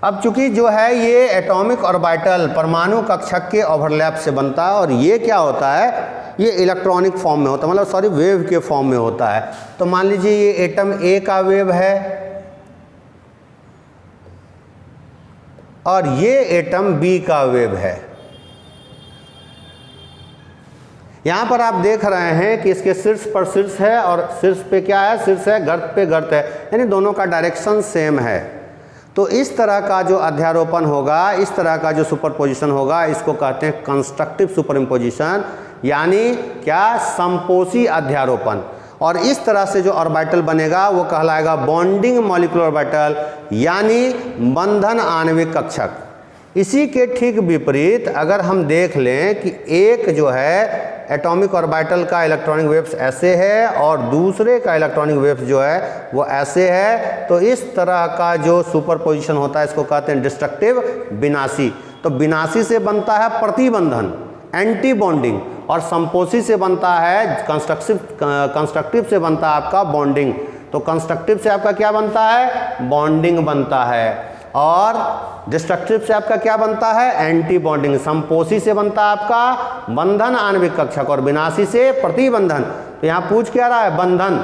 अब चूंकि जो है ये एटॉमिक ऑर्बिटल परमाणु कक्षक के ओवरलैप से बनता है और ये क्या होता है, ये इलेक्ट्रॉनिक फॉर्म में होता है, मतलब सॉरी वेव के फॉर्म में होता है। तो मान लीजिए ये एटम ए का वेव है और ये एटम बी का वेव है। यहाँ पर आप देख रहे हैं कि इसके शीर्ष पर शीर्ष है और शीर्ष पे क्या है, शीर्ष है, गर्त पे गर्त है, यानी दोनों का डायरेक्शन सेम है। तो इस तरह का जो अध्यारोपण होगा, इस तरह का जो सुपरपोजिशन होगा, इसको कहते हैं कंस्ट्रक्टिव सुपरइम्पोजिशन, यानी क्या, संपोषी अध्यारोपण। और इस तरह से जो ऑर्बिटल बनेगा वो कहलाएगा बॉन्डिंग मॉलिक्यूलर ऑर्बिटल, यानी बंधन आणविक कक्षक। इसी के ठीक विपरीत अगर हम देख लें कि एक जो है एटॉमिक ऑर्बिटल का इलेक्ट्रॉनिक वेव्स ऐसे है और दूसरे का इलेक्ट्रॉनिक वेव्स जो है वो ऐसे है, तो इस तरह का जो सुपरपोजिशन होता है इसको कहते हैं डिस्ट्रक्टिव विनाशी। तो विनाशी से बनता है प्रतिबंधन, एंटी बॉन्डिंग, और संपोषी से बनता है कंस्ट्रक्टिव से बनता है आपका बॉन्डिंग। तो कंस्ट्रक्टिव से आपका क्या बनता है, बॉन्डिंग बनता है, और डिस्ट्रक्टिव से आपका क्या बनता है, एंटी बॉन्डिंग। संपोषी से बनता है आपका बंधन आणविक कक्षक और विनाशी से प्रतिबंधन। तो यहाँ पूछ क्या रहा है, बंधन,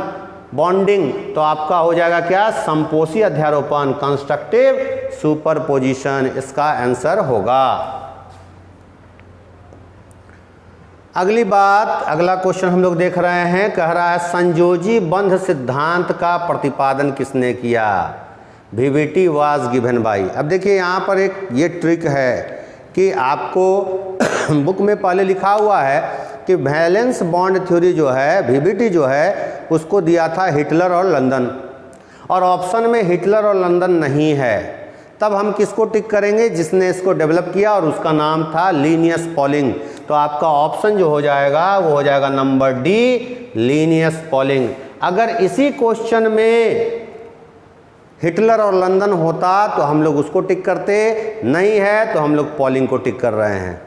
बॉन्डिंग, तो आपका हो जाएगा क्या, संपोषी अध्यारोपण, कंस्ट्रक्टिव सुपरपोजिशन, इसका आंसर होगा। अगली बात, अगला क्वेश्चन हम लोग देख रहे हैं, कह रहा है संयोजी बंध सिद्धांत का प्रतिपादन किसने किया, VBT वाज गिवन बाय। अब देखिए यहाँ पर एक ये ट्रिक है कि आपको बुक में पहले लिखा हुआ है कि वैलेंस बॉन्ड थ्योरी जो है, VBT जो है, उसको दिया था हिटलर और लंदन, और ऑप्शन में हिटलर और लंदन नहीं है। तब हम किसको टिक करेंगे, जिसने इसको डेवलप किया, और उसका नाम था लिनियस पॉलिंग। तो आपका ऑप्शन जो हो जाएगा वो हो जाएगा नंबर डी, लिनियस पॉलिंग। अगर इसी क्वेश्चन में हिटलर और लंदन होता तो हम लोग उसको टिक करते, नहीं है तो हम लोग पॉलिंग को टिक कर रहे हैं।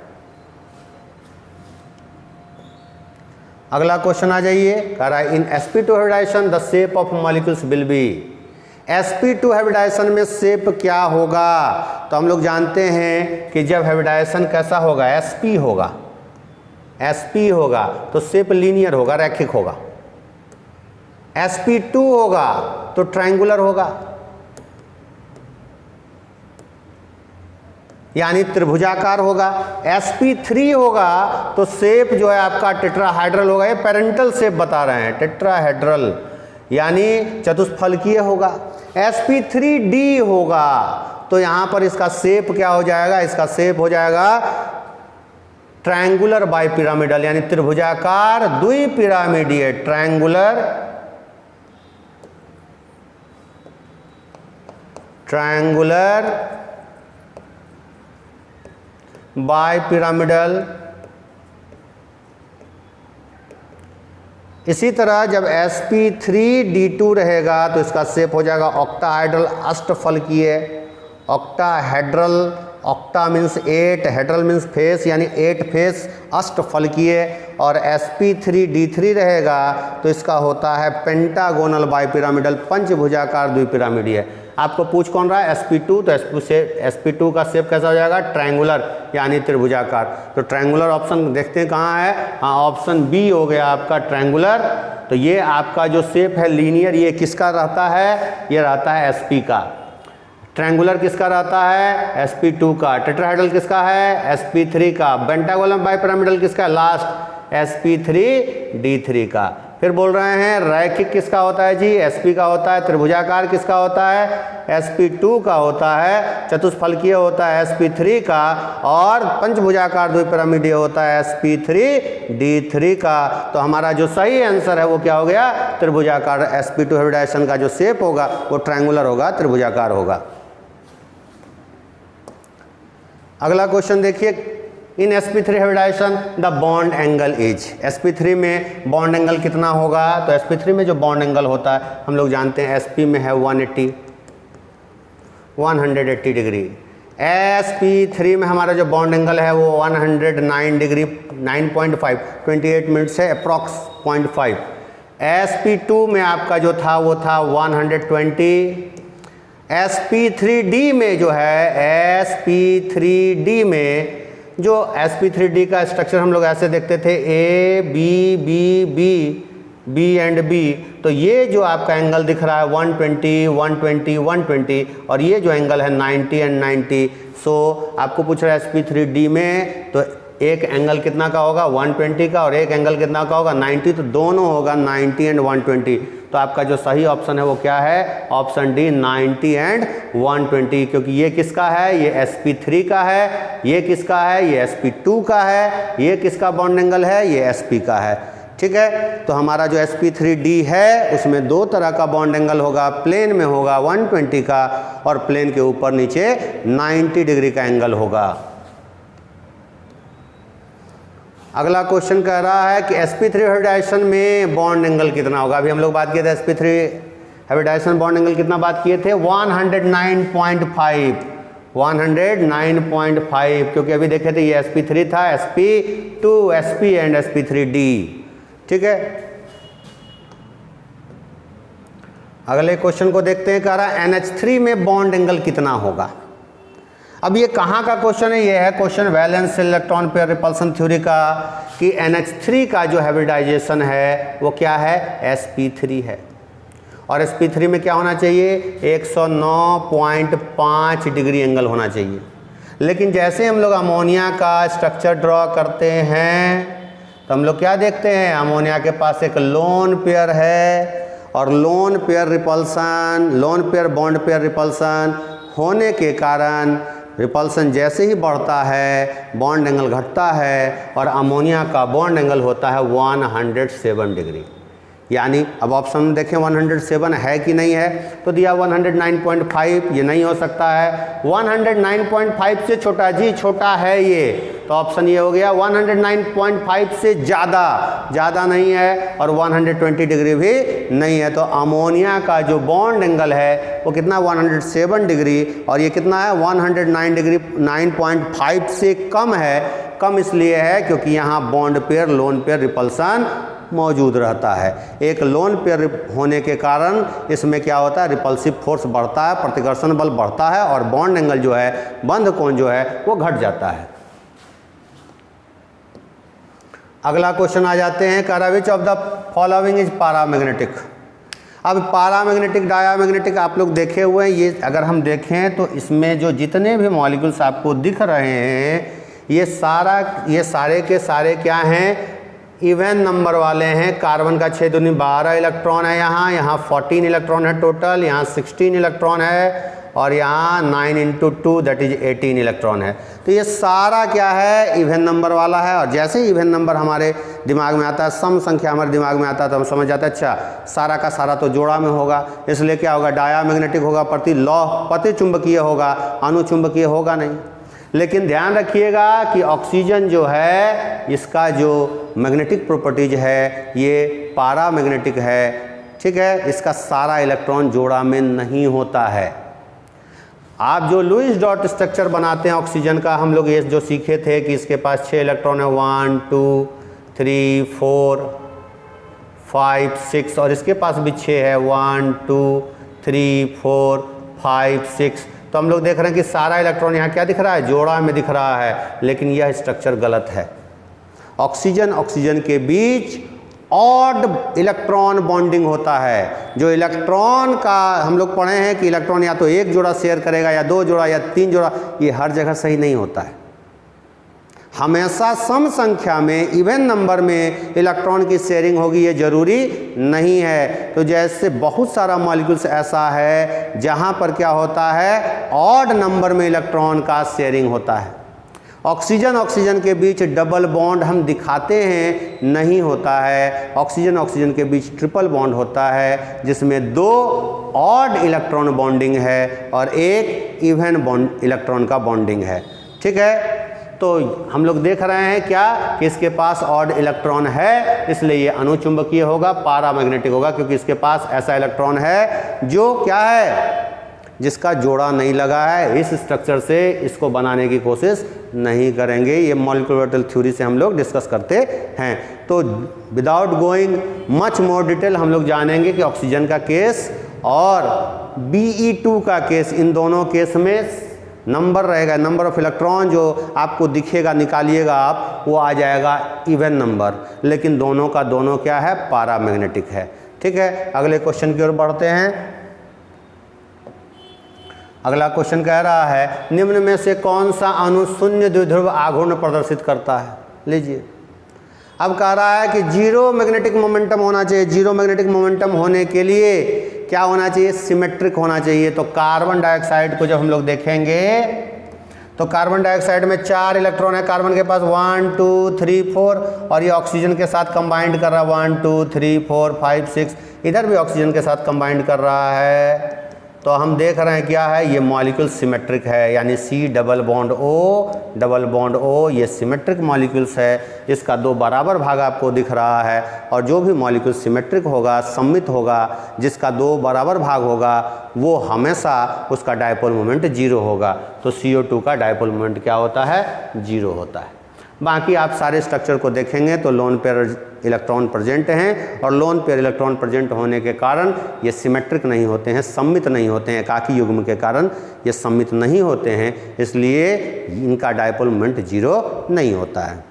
अगला क्वेश्चन आ जाइए, कह रहा है in sp2 hybridization the shape of molecules will be. sp2 hybridization में शेप क्या होगा, तो हम लोग जानते हैं कि जब हाइब्रिडाइजेशन कैसा होगा, sp होगा, sp होगा तो शेप लीनियर होगा, रैखिक होगा। sp2 होगा तो ट्रायंगुलर होगा, यानी त्रिभुजाकार होगा। sp3 होगा तो शेप जो है आपका टेट्राहाइड्रल होगा, ये पेरेंटल शेप बता रहे हैं, टेट्राहाइड्रल यानी चतुष्फलकीय होगा। sp3d होगा तो यहाँ पर इसका शेप क्या हो जाएगा, इसका शेप हो जाएगा ट्रायंगुलर बाइपिरामिडल, यानी त्रिभुजाकार द्विपिरामिडीय, ट्रायंगुलर बाइपिरामिडल। इसी तरह जब sp3d2 रहेगा तो इसका शेप हो जाएगा ऑक्टाहाइड्रल अष्टफलकीय, octahedral octa means 8, hedral means face यानी 8 फेस अष्टफलकीय, और sp3d3 रहेगा तो इसका होता है पेंटागोनल बाइपिरामिडल, पंचभुजाकार द्विपिरामिडीय। आपको पूछ कौन रहा है sp2, तो sp2 का शेप कैसा हो जाएगा, ट्रायंगुलर यानी त्रिभुजाकार। तो ट्रायंगुलर ऑप्शन देखते हैं कहाँ है, हाँ ऑप्शन बी हो गया आपका ट्रायंगुलर। तो ये आपका जो शेप है लीनियर, ये किसका रहता है, ये रहता है sp का। ट्रायंगुलर किसका रहता है, sp2 का। टेट्राहेड्रल किसका है, sp3 का। पेंटागोनल बाइपिरामिडल किसका, लास्ट sp3d3 का। फिर बोल रहे हैं रैखिक किसका होता है जी, sp का होता है। त्रिभुजाकार किसका होता है, sp2 का होता है। चतुष्फलकीय होता है sp3 का, और पंचभुजाकार द्विपिरामिडीय होता है sp3d3 का। तो हमारा जो सही आंसर है वो क्या हो गया, त्रिभुजाकार। sp2 हाइब्रिडाइजेशन का जो शेप होगा वो ट्रायंगुलर होगा, त्रिभुजाकार होगा। अगला क्वेश्चन देखिए, in sp3 hybridization the bond angle is. sp3 में बॉन्ड एंगल कितना होगा, तो sp3 में जो बॉन्ड एंगल होता है हम लोग जानते हैं sp में है 180 डिग्री। sp3 में हमारा जो बॉन्ड एंगल है वो 109 डिग्री, 9.5, 28 मिनट से अप्रॉक्स 0.5। sp2 में आपका जो था वो था 120। sp3d में जो है, sp3d में जो sp3d का स्ट्रक्चर हम लोग ऐसे देखते थे, A B B B B and B. तो ये जो आपका एंगल दिख रहा है 120, 120, 120, और ये जो एंगल है 90 एंड 90। सो आपको पूछ रहा है sp3d में तो एक एंगल कितना का होगा, 120 का, और एक एंगल कितना का होगा, 90। तो दोनों होगा 90 एंड 120। तो आपका जो सही ऑप्शन है वो क्या है, ऑप्शन डी 90 एंड 120। क्योंकि ये किसका है, ये sp3 का है, ये किसका है, ये sp2 का है, ये किसका बॉन्ड एंगल है, ये sp का है। ठीक है, तो हमारा जो sp3d है उसमें दो तरह का बॉन्ड एंगल होगा। प्लेन में होगा 120 का, और प्लेन के ऊपर नीचे 90 डिग्री का एंगल होगा। अगला क्वेश्चन कह रहा है कि sp3 हाइब्रिडाइजेशन में बॉन्ड एंगल कितना होगा। अभी हम लोग बात किए थे sp3 हाइब्रिडाइजेशन बॉन्ड एंगल कितना बात किए थे, 109.5, 109.5। क्योंकि अभी देखे थे ये sp3 था, sp2, sp एंड sp3d। ठीक है, अगले क्वेश्चन को देखते हैं। कह रहा है NH3 में बॉन्ड एंगल कितना होगा। अब ये कहाँ का क्वेश्चन है, ये है question valence electron pair repulsion theory का, कि NH3 का जो हाइब्रिडाइजेशन है वो क्या है, sp3 है। और sp3 में क्या होना चाहिए, 109.5 डिग्री एंगल होना चाहिए। लेकिन जैसे हम लोग अमोनिया का स्ट्रक्चर ड्रॉ करते हैं तो हम लोग क्या देखते हैं, अमोनिया के पास एक लोन पेयर है, और lone pair repulsion, lone pair bond pair repulsion होने के कारण रिपल्सन जैसे ही बढ़ता है बॉन्ड एंगल घटता है, और अमोनिया का बॉन्ड एंगल होता है 107 डिग्री। यानी अब ऑप्शन में देखें 107 है कि नहीं है, तो दिया 109.5, ये नहीं हो सकता है। 109.5 से छोटा जी, छोटा है ये, तो ऑप्शन ये हो गया। 109.5 से ज़्यादा नहीं है, और 120 डिग्री भी नहीं है। तो अमोनिया का जो बॉन्ड एंगल है वो कितना, 107 डिग्री, और ये कितना है, 109 डिग्री, 9.5 से कम है। कम इसलिए है क्योंकि यहाँ bond pair, lone pair repulsion मौजूद रहता है। एक लोन पेयर होने के कारण इसमें क्या होता है, रिपल्सिव फोर्स बढ़ता है, प्रतिकर्षण बल बढ़ता है, और बॉन्ड एंगल जो है, बंध कोण जो है वो घट जाता है। अगला क्वेश्चन आ जाते हैं, कह रहा which of the following is paramagnetic. अब पारामैग्नेटिक, डायामैग्नेटिक आप लोग देखे हुए हैं। ये अगर हम देखें तो इसमें जो जितने भी मॉलिक्यूल्स आपको दिख रहे हैं ये सारे के सारे क्या हैं, इवन नंबर वाले हैं। कार्बन का 6 दूनी 12 इलेक्ट्रॉन है, यहाँ 14 इलेक्ट्रॉन है टोटल, यहाँ 16 इलेक्ट्रॉन है, और यहाँ 9 × 2 दैट इज 18 इलेक्ट्रॉन है। तो ये सारा क्या है, इवन नंबर वाला है। और जैसे ही इवन नंबर हमारे दिमाग में आता है, सम संख्या हमारे दिमाग में आता है, तो हम समझ जाते हैं अच्छा सारा का सारा तो जोड़ा में होगा, इसलिए क्या होगा, डायामैग्नेटिक होगा, प्रति चुंबकीय होगा, अनुचुंबकीय होगा नहीं। लेकिन ध्यान रखिएगा कि ऑक्सीजन जो है इसका जो मैग्नेटिक प्रॉपर्टीज है ये पारामैग्नेटिक है। ठीक है, इसका सारा इलेक्ट्रॉन जोड़ा में नहीं होता है। आप जो लुईस डॉट स्ट्रक्चर बनाते हैं ऑक्सीजन का, हम लोग ये जो सीखे थे कि इसके पास 6 इलेक्ट्रॉन है, 1 2 3 4 5 6, और इसके पास भी 6 है, 1 2 3 4 5 6। तो हम लोग देख रहे हैं कि सारा इलेक्ट्रॉन यहाँ क्या दिख रहा है, जोड़ा में दिख रहा है, लेकिन यह स्ट्रक्चर गलत है। ऑक्सीजन ऑक्सीजन के बीच ऑड इलेक्ट्रॉन बॉन्डिंग होता है। जो इलेक्ट्रॉन का हम लोग पढ़े हैं कि इलेक्ट्रॉन या तो एक जोड़ा शेयर करेगा या 2 जोड़ा या 3 जोड़ा, ये हर जगह सही नहीं होता है। हमेशा सम संख्या में, इवन नंबर में इलेक्ट्रॉन की शेयरिंग होगी, ये जरूरी नहीं है। तो जैसे बहुत सारा मॉलिक्यूल्स ऐसा है जहाँ पर क्या होता है, ऑड नंबर में इलेक्ट्रॉन का शेयरिंग होता है। ऑक्सीजन ऑक्सीजन के बीच डबल बॉन्ड हम दिखाते हैं, नहीं होता है। ऑक्सीजन ऑक्सीजन के बीच ट्रिपल बॉन्ड होता है, जिसमें 2 ऑड इलेक्ट्रॉन बॉन्डिंग है और 1 इवन बॉन्ड इलेक्ट्रॉन का बॉन्डिंग है। ठीक है, तो हम लोग देख रहे हैं क्या कि इसके पास ऑड इलेक्ट्रॉन है, इसलिए ये अनुचुंबकीय होगा, पारामैग्नेटिक होगा, क्योंकि इसके पास ऐसा इलेक्ट्रॉन है जो क्या है, जिसका जोड़ा नहीं लगा है। इस स्ट्रक्चर से इसको बनाने की कोशिश नहीं करेंगे, ये मॉलिक्यूलर थ्योरी से हम लोग डिस्कस करते हैं। तो without going much more detail हम लोग जानेंगे कि ऑक्सीजन का केस और Be2 का केस, इन दोनों केस में नंबर रहेगा, नंबर ऑफ इलेक्ट्रॉन जो आपको दिखेगा, निकालिएगा आप, वो आ जाएगा इवन नंबर, लेकिन दोनों का दोनों क्या है, पारामैग्नेटिक है। ठीक है, अगले क्वेश्चन की ओर बढ़ते हैं। अगला क्वेश्चन कह रहा है, निम्न में से कौन सा अणु शून्य द्विध्रुव आघूर्ण प्रदर्शित करता है। लीजिए, अब कह रहा है कि जीरो मैग्नेटिक मोमेंटम होना चाहिए। जीरो मैग्नेटिक मोमेंटम होने के लिए क्या होना चाहिए, सिमेट्रिक होना चाहिए। तो कार्बन डाइऑक्साइड को जब हम लोग देखेंगे तो कार्बन डाइऑक्साइड में 4 इलेक्ट्रॉन है, कार्बन के पास 1 2 3 4, और ये ऑक्सीजन के साथ कंबाइंड कर रहा है 1 2 3 4 5 6, इधर भी ऑक्सीजन के साथ कंबाइंड कर रहा है। तो हम देख रहे हैं क्या है, ये मॉलिक्यूल सिमेट्रिक है, यानी C डबल बॉन्ड O, ये सिमेट्रिक मॉलिक्यूल्स है। इसका 2 बराबर भाग आपको दिख रहा है, और जो भी मॉलिक्यूल सिमेट्रिक होगा, सममित होगा, जिसका 2 बराबर भाग होगा, वो हमेशा उसका डायपोल मोमेंट 0 होगा। तो CO2 का डायपोल मोमेंट क्या होता है, 0 होता है। बाकी आप सारे स्ट्रक्चर को देखेंगे तो लोन पेयर इलेक्ट्रॉन प्रेजेंट हैं, और लोन पेयर इलेक्ट्रॉन प्रेजेंट होने के कारण ये सिमेट्रिक नहीं होते हैं, सममित नहीं होते हैं। एकाकी युग्म के कारण ये सममित नहीं होते हैं, इसलिए इनका डायपोल मोमेंट 0 नहीं होता है।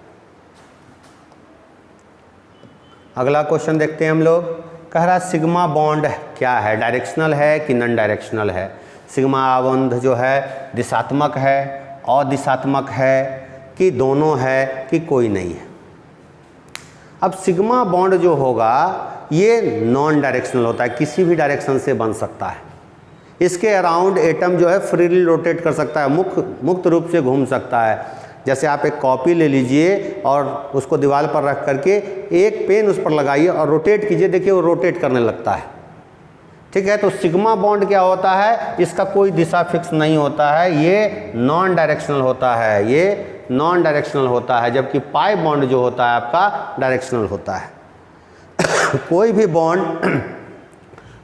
अगला क्वेश्चन देखते हैं हम लोग। कह रहा सिग्मा बॉन्ड क्या है, डायरेक्शनल है कि नॉन डायरेक्शनल है। सिग्मा बॉन्ड जो है दिशात्मक है, अदिशात्मक है, कि दोनों है, कि कोई नहीं है। अब सिग्मा बॉन्ड जो होगा ये नॉन डायरेक्शनल होता है, किसी भी डायरेक्शन से बन सकता है। इसके अराउंड एटम जो है फ्रीली रोटेट कर सकता है, मुक्त रूप से घूम सकता है। जैसे आप एक कॉपी ले लीजिए और उसको दीवार पर रख करके एक पेन उस पर लगाइए और रोटेट कीजिए, देखिए वो रोटेट करने लगता है। ठीक है, तो सिग्मा बॉन्ड क्या होता है, इसका कोई दिशा फिक्स नहीं होता है, ये नॉन डायरेक्शनल होता है, ये नॉन डायरेक्शनल होता है। जबकि पाई बॉन्ड जो होता है आपका डायरेक्शनल होता है। कोई भी बॉन्ड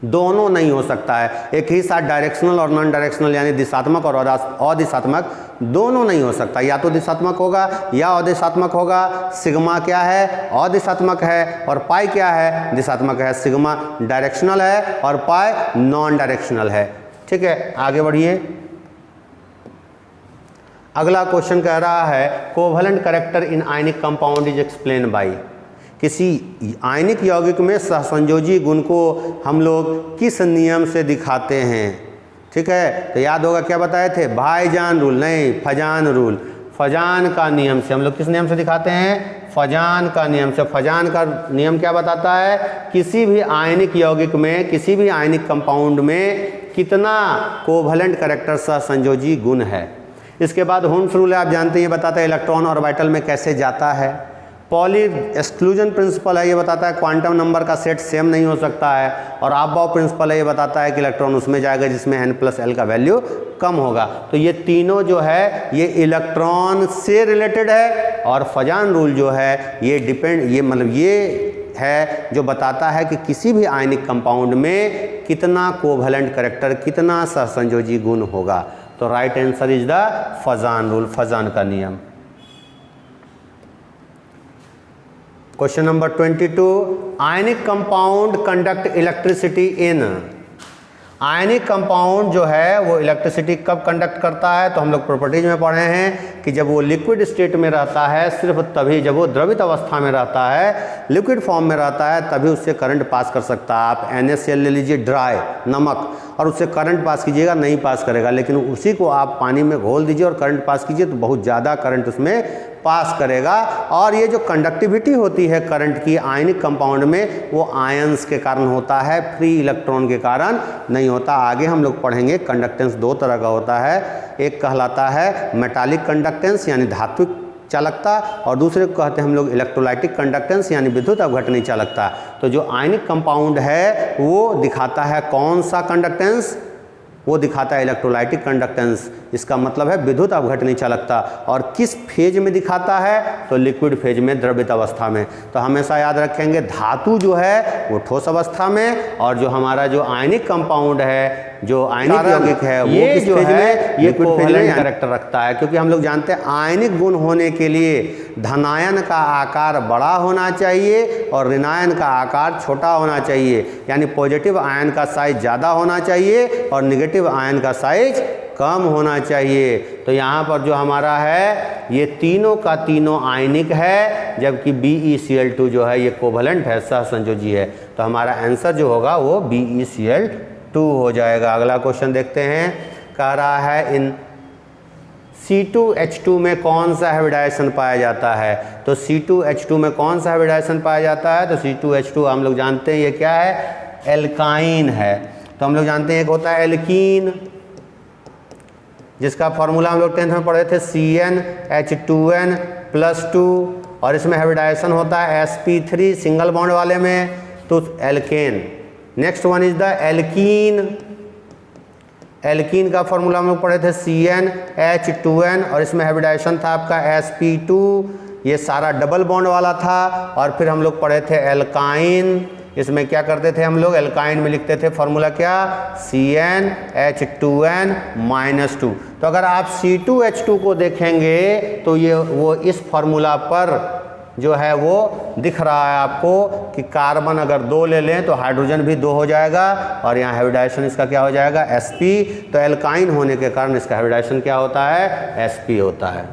दोनों नहीं हो सकता है, एक ही साथ डायरेक्शनल और नॉन डायरेक्शनल, यानी दिशात्मक और अदिशात्मक दोनों नहीं हो सकता। या तो दिशात्मक होगा या अदिशात्मक होगा। सिग्मा क्या है, अदिशात्मक है, और पाई क्या है, दिशात्मक है। सिग्मा डायरेक्शनल है और पाई नॉन डायरेक्शनल है। ठीक है, आगे बढ़िए। अगला क्वेश्चन कह रहा है, कोवैलेंट कैरेक्टर इन आयनिक कंपाउंड इज एक्सप्लेन बाय। किसी आयनिक यौगिक में सहसंयोजी गुण को हम लोग किस नियम से दिखाते हैं। ठीक है, तो याद होगा क्या बताए थे, भाईजान रूल नहीं, फजान रूल। फजान का नियम से हम लोग किस नियम से दिखाते हैं, फजान का नियम से। फजान का नियम क्या बताता है, किसी भी आयनिक यौगिक में, किसी भी आयनिक कंपाउंड में कितना कोवैलेंट कैरेक्टर सहसंयोजी गुण है। इसके बाद होम्स रूल है, आप जानते हैं, ये बताता है इलेक्ट्रॉन ऑर्बिटल में कैसे जाता है। पॉली एक्सक्लूजन प्रिंसिपल है, ये बताता है क्वांटम नंबर का सेट सेम नहीं हो सकता है। और आपबाउ प्रिंसिपल है, ये बताता है कि इलेक्ट्रॉन उसमें जाएगा जिसमें n+l का वैल्यू कम होगा। तो ये तीनों जो है ये इलेक्ट्रॉन से रिलेटेड है, और फजान रूल जो है ये ये है जो बताता है कि किसी भी आयनिक कंपाउंड में कितना कोवैलेंट कैरेक्टर, कितना सहसंयोजी गुण होगा। तो right answer is the Fajan rule, Fajan का नियम। क्वेश्चन नंबर 22, आयनिक कंपाउंड कंडक्ट इलेक्ट्रिसिटी इन। आयनिक कंपाउंड जो है वो इलेक्ट्रिसिटी कब कंडक्ट करता है, तो हम लोग प्रॉपर्टीज में पढ़े हैं कि जब वो लिक्विड स्टेट में रहता है सिर्फ तभी, जब वो द्रवित अवस्था में रहता है, लिक्विड फॉर्म में रहता है, तभी उससे करंट पास कर सकता है। आप NaCl ले लीजिए, ड्राई नमक, और उससे करंट पास कीजिएगा, नहीं पास करेगा। लेकिन उसी को आप पानी में घोल दीजिए और करंट पास कीजिए तो बहुत ज़्यादा करंट उसमें पास करेगा। और ये जो कंडक्टिविटी होती है करंट की आयनिक कंपाउंड में, वो आयंस के कारण होता है, फ्री इलेक्ट्रॉन के कारण नहीं होता। आगे हम लोग पढ़ेंगे कंडक्टेंस दो तरह का होता है, एक कहलाता है मेटालिक कंडक्टेंस यानी धात्विक चालकता, और दूसरे को कहते हैं हम लोग इलेक्ट्रोलाइटिक कंडक्टेंस यानी विद्युत अपघटनी चालकता। तो जो आयनिक कंपाउंड है वो दिखाता है कौन सा कंडक्टेंस, वो दिखाता है इलेक्ट्रोलाइटिक कंडक्टेंस, इसका मतलब है विद्युत अपघटनी चालकता। और किस फेज में दिखाता है, तो लिक्विड फेज में, द्रवित अवस्था में। तो हमेशा याद रखेंगे धातु जो है वो ठोस अवस्था में, और जो हमारा जो आयनिक कंपाउंड है, जो आयनिक यौगिक है, वो किस फेज में, ये कोवैलेंट कैरेक्टर रखता है। क्योंकि हम लोग जानते हैं आयनिक गुण होने के लिए धनायन का आकार बड़ा होना चाहिए और ऋणायन का आकार छोटा होना चाहिए, यानी पॉजिटिव आयन का साइज ज़्यादा होना चाहिए और निगेटिव आयन का साइज कम होना चाहिए। तो यहाँ पर जो हमारा है ये तीनों का तीनों आयनिक है, जबकि BeCl2 जो है ये कोवैलेंट है, सहसंयोजी है। तो हमारा आंसर जो होगा वो BeCl2 हो जाएगा। अगला क्वेश्चन देखते हैं, कह रहा है इन C2H2 में कौन सा हाइब्रिडाइजेशन पाया जाता है। तो C2H2 में कौन सा हाइब्रिडाइजेशन पाया जाता है, तो C2H2 हम लोग जानते हैं ये क्या है, एल्काइन है। तो हम लोग जानते हैं एक होता है एल्कीन, जिसका फॉर्मूला हम लोग 10th में पढ़े थे CnH2n+2, और इसमें हाइब्रिडाइजेशन होता है sp3 सिंगल बॉन्ड वाले में, तो alkane. Next one is the alkene. Alkene का फॉर्मूला हम लोग पढ़े थे CnH2n, और इसमें हाइब्रिडाइजेशन था आपका sp2, ये सारा डबल बॉन्ड वाला था। और फिर हम लोग पढ़े थे एल्काइन, इसमें क्या करते थे हम लोग, एल्काइन में लिखते थे फॉर्मूला क्या, CnH2n-2। तो अगर आप C2H2 को देखेंगे तो ये वो इस फॉर्मूला पर जो है वो दिख रहा है आपको कि कार्बन अगर 2 ले लें तो हाइड्रोजन भी 2 हो जाएगा, और यहाँ हाइब्रिडाइजेशन इसका क्या हो जाएगा, sp। तो एल्काइन होने के कारण इसका हाइब्रिडाइजेशन क्या होता है, sp होता है।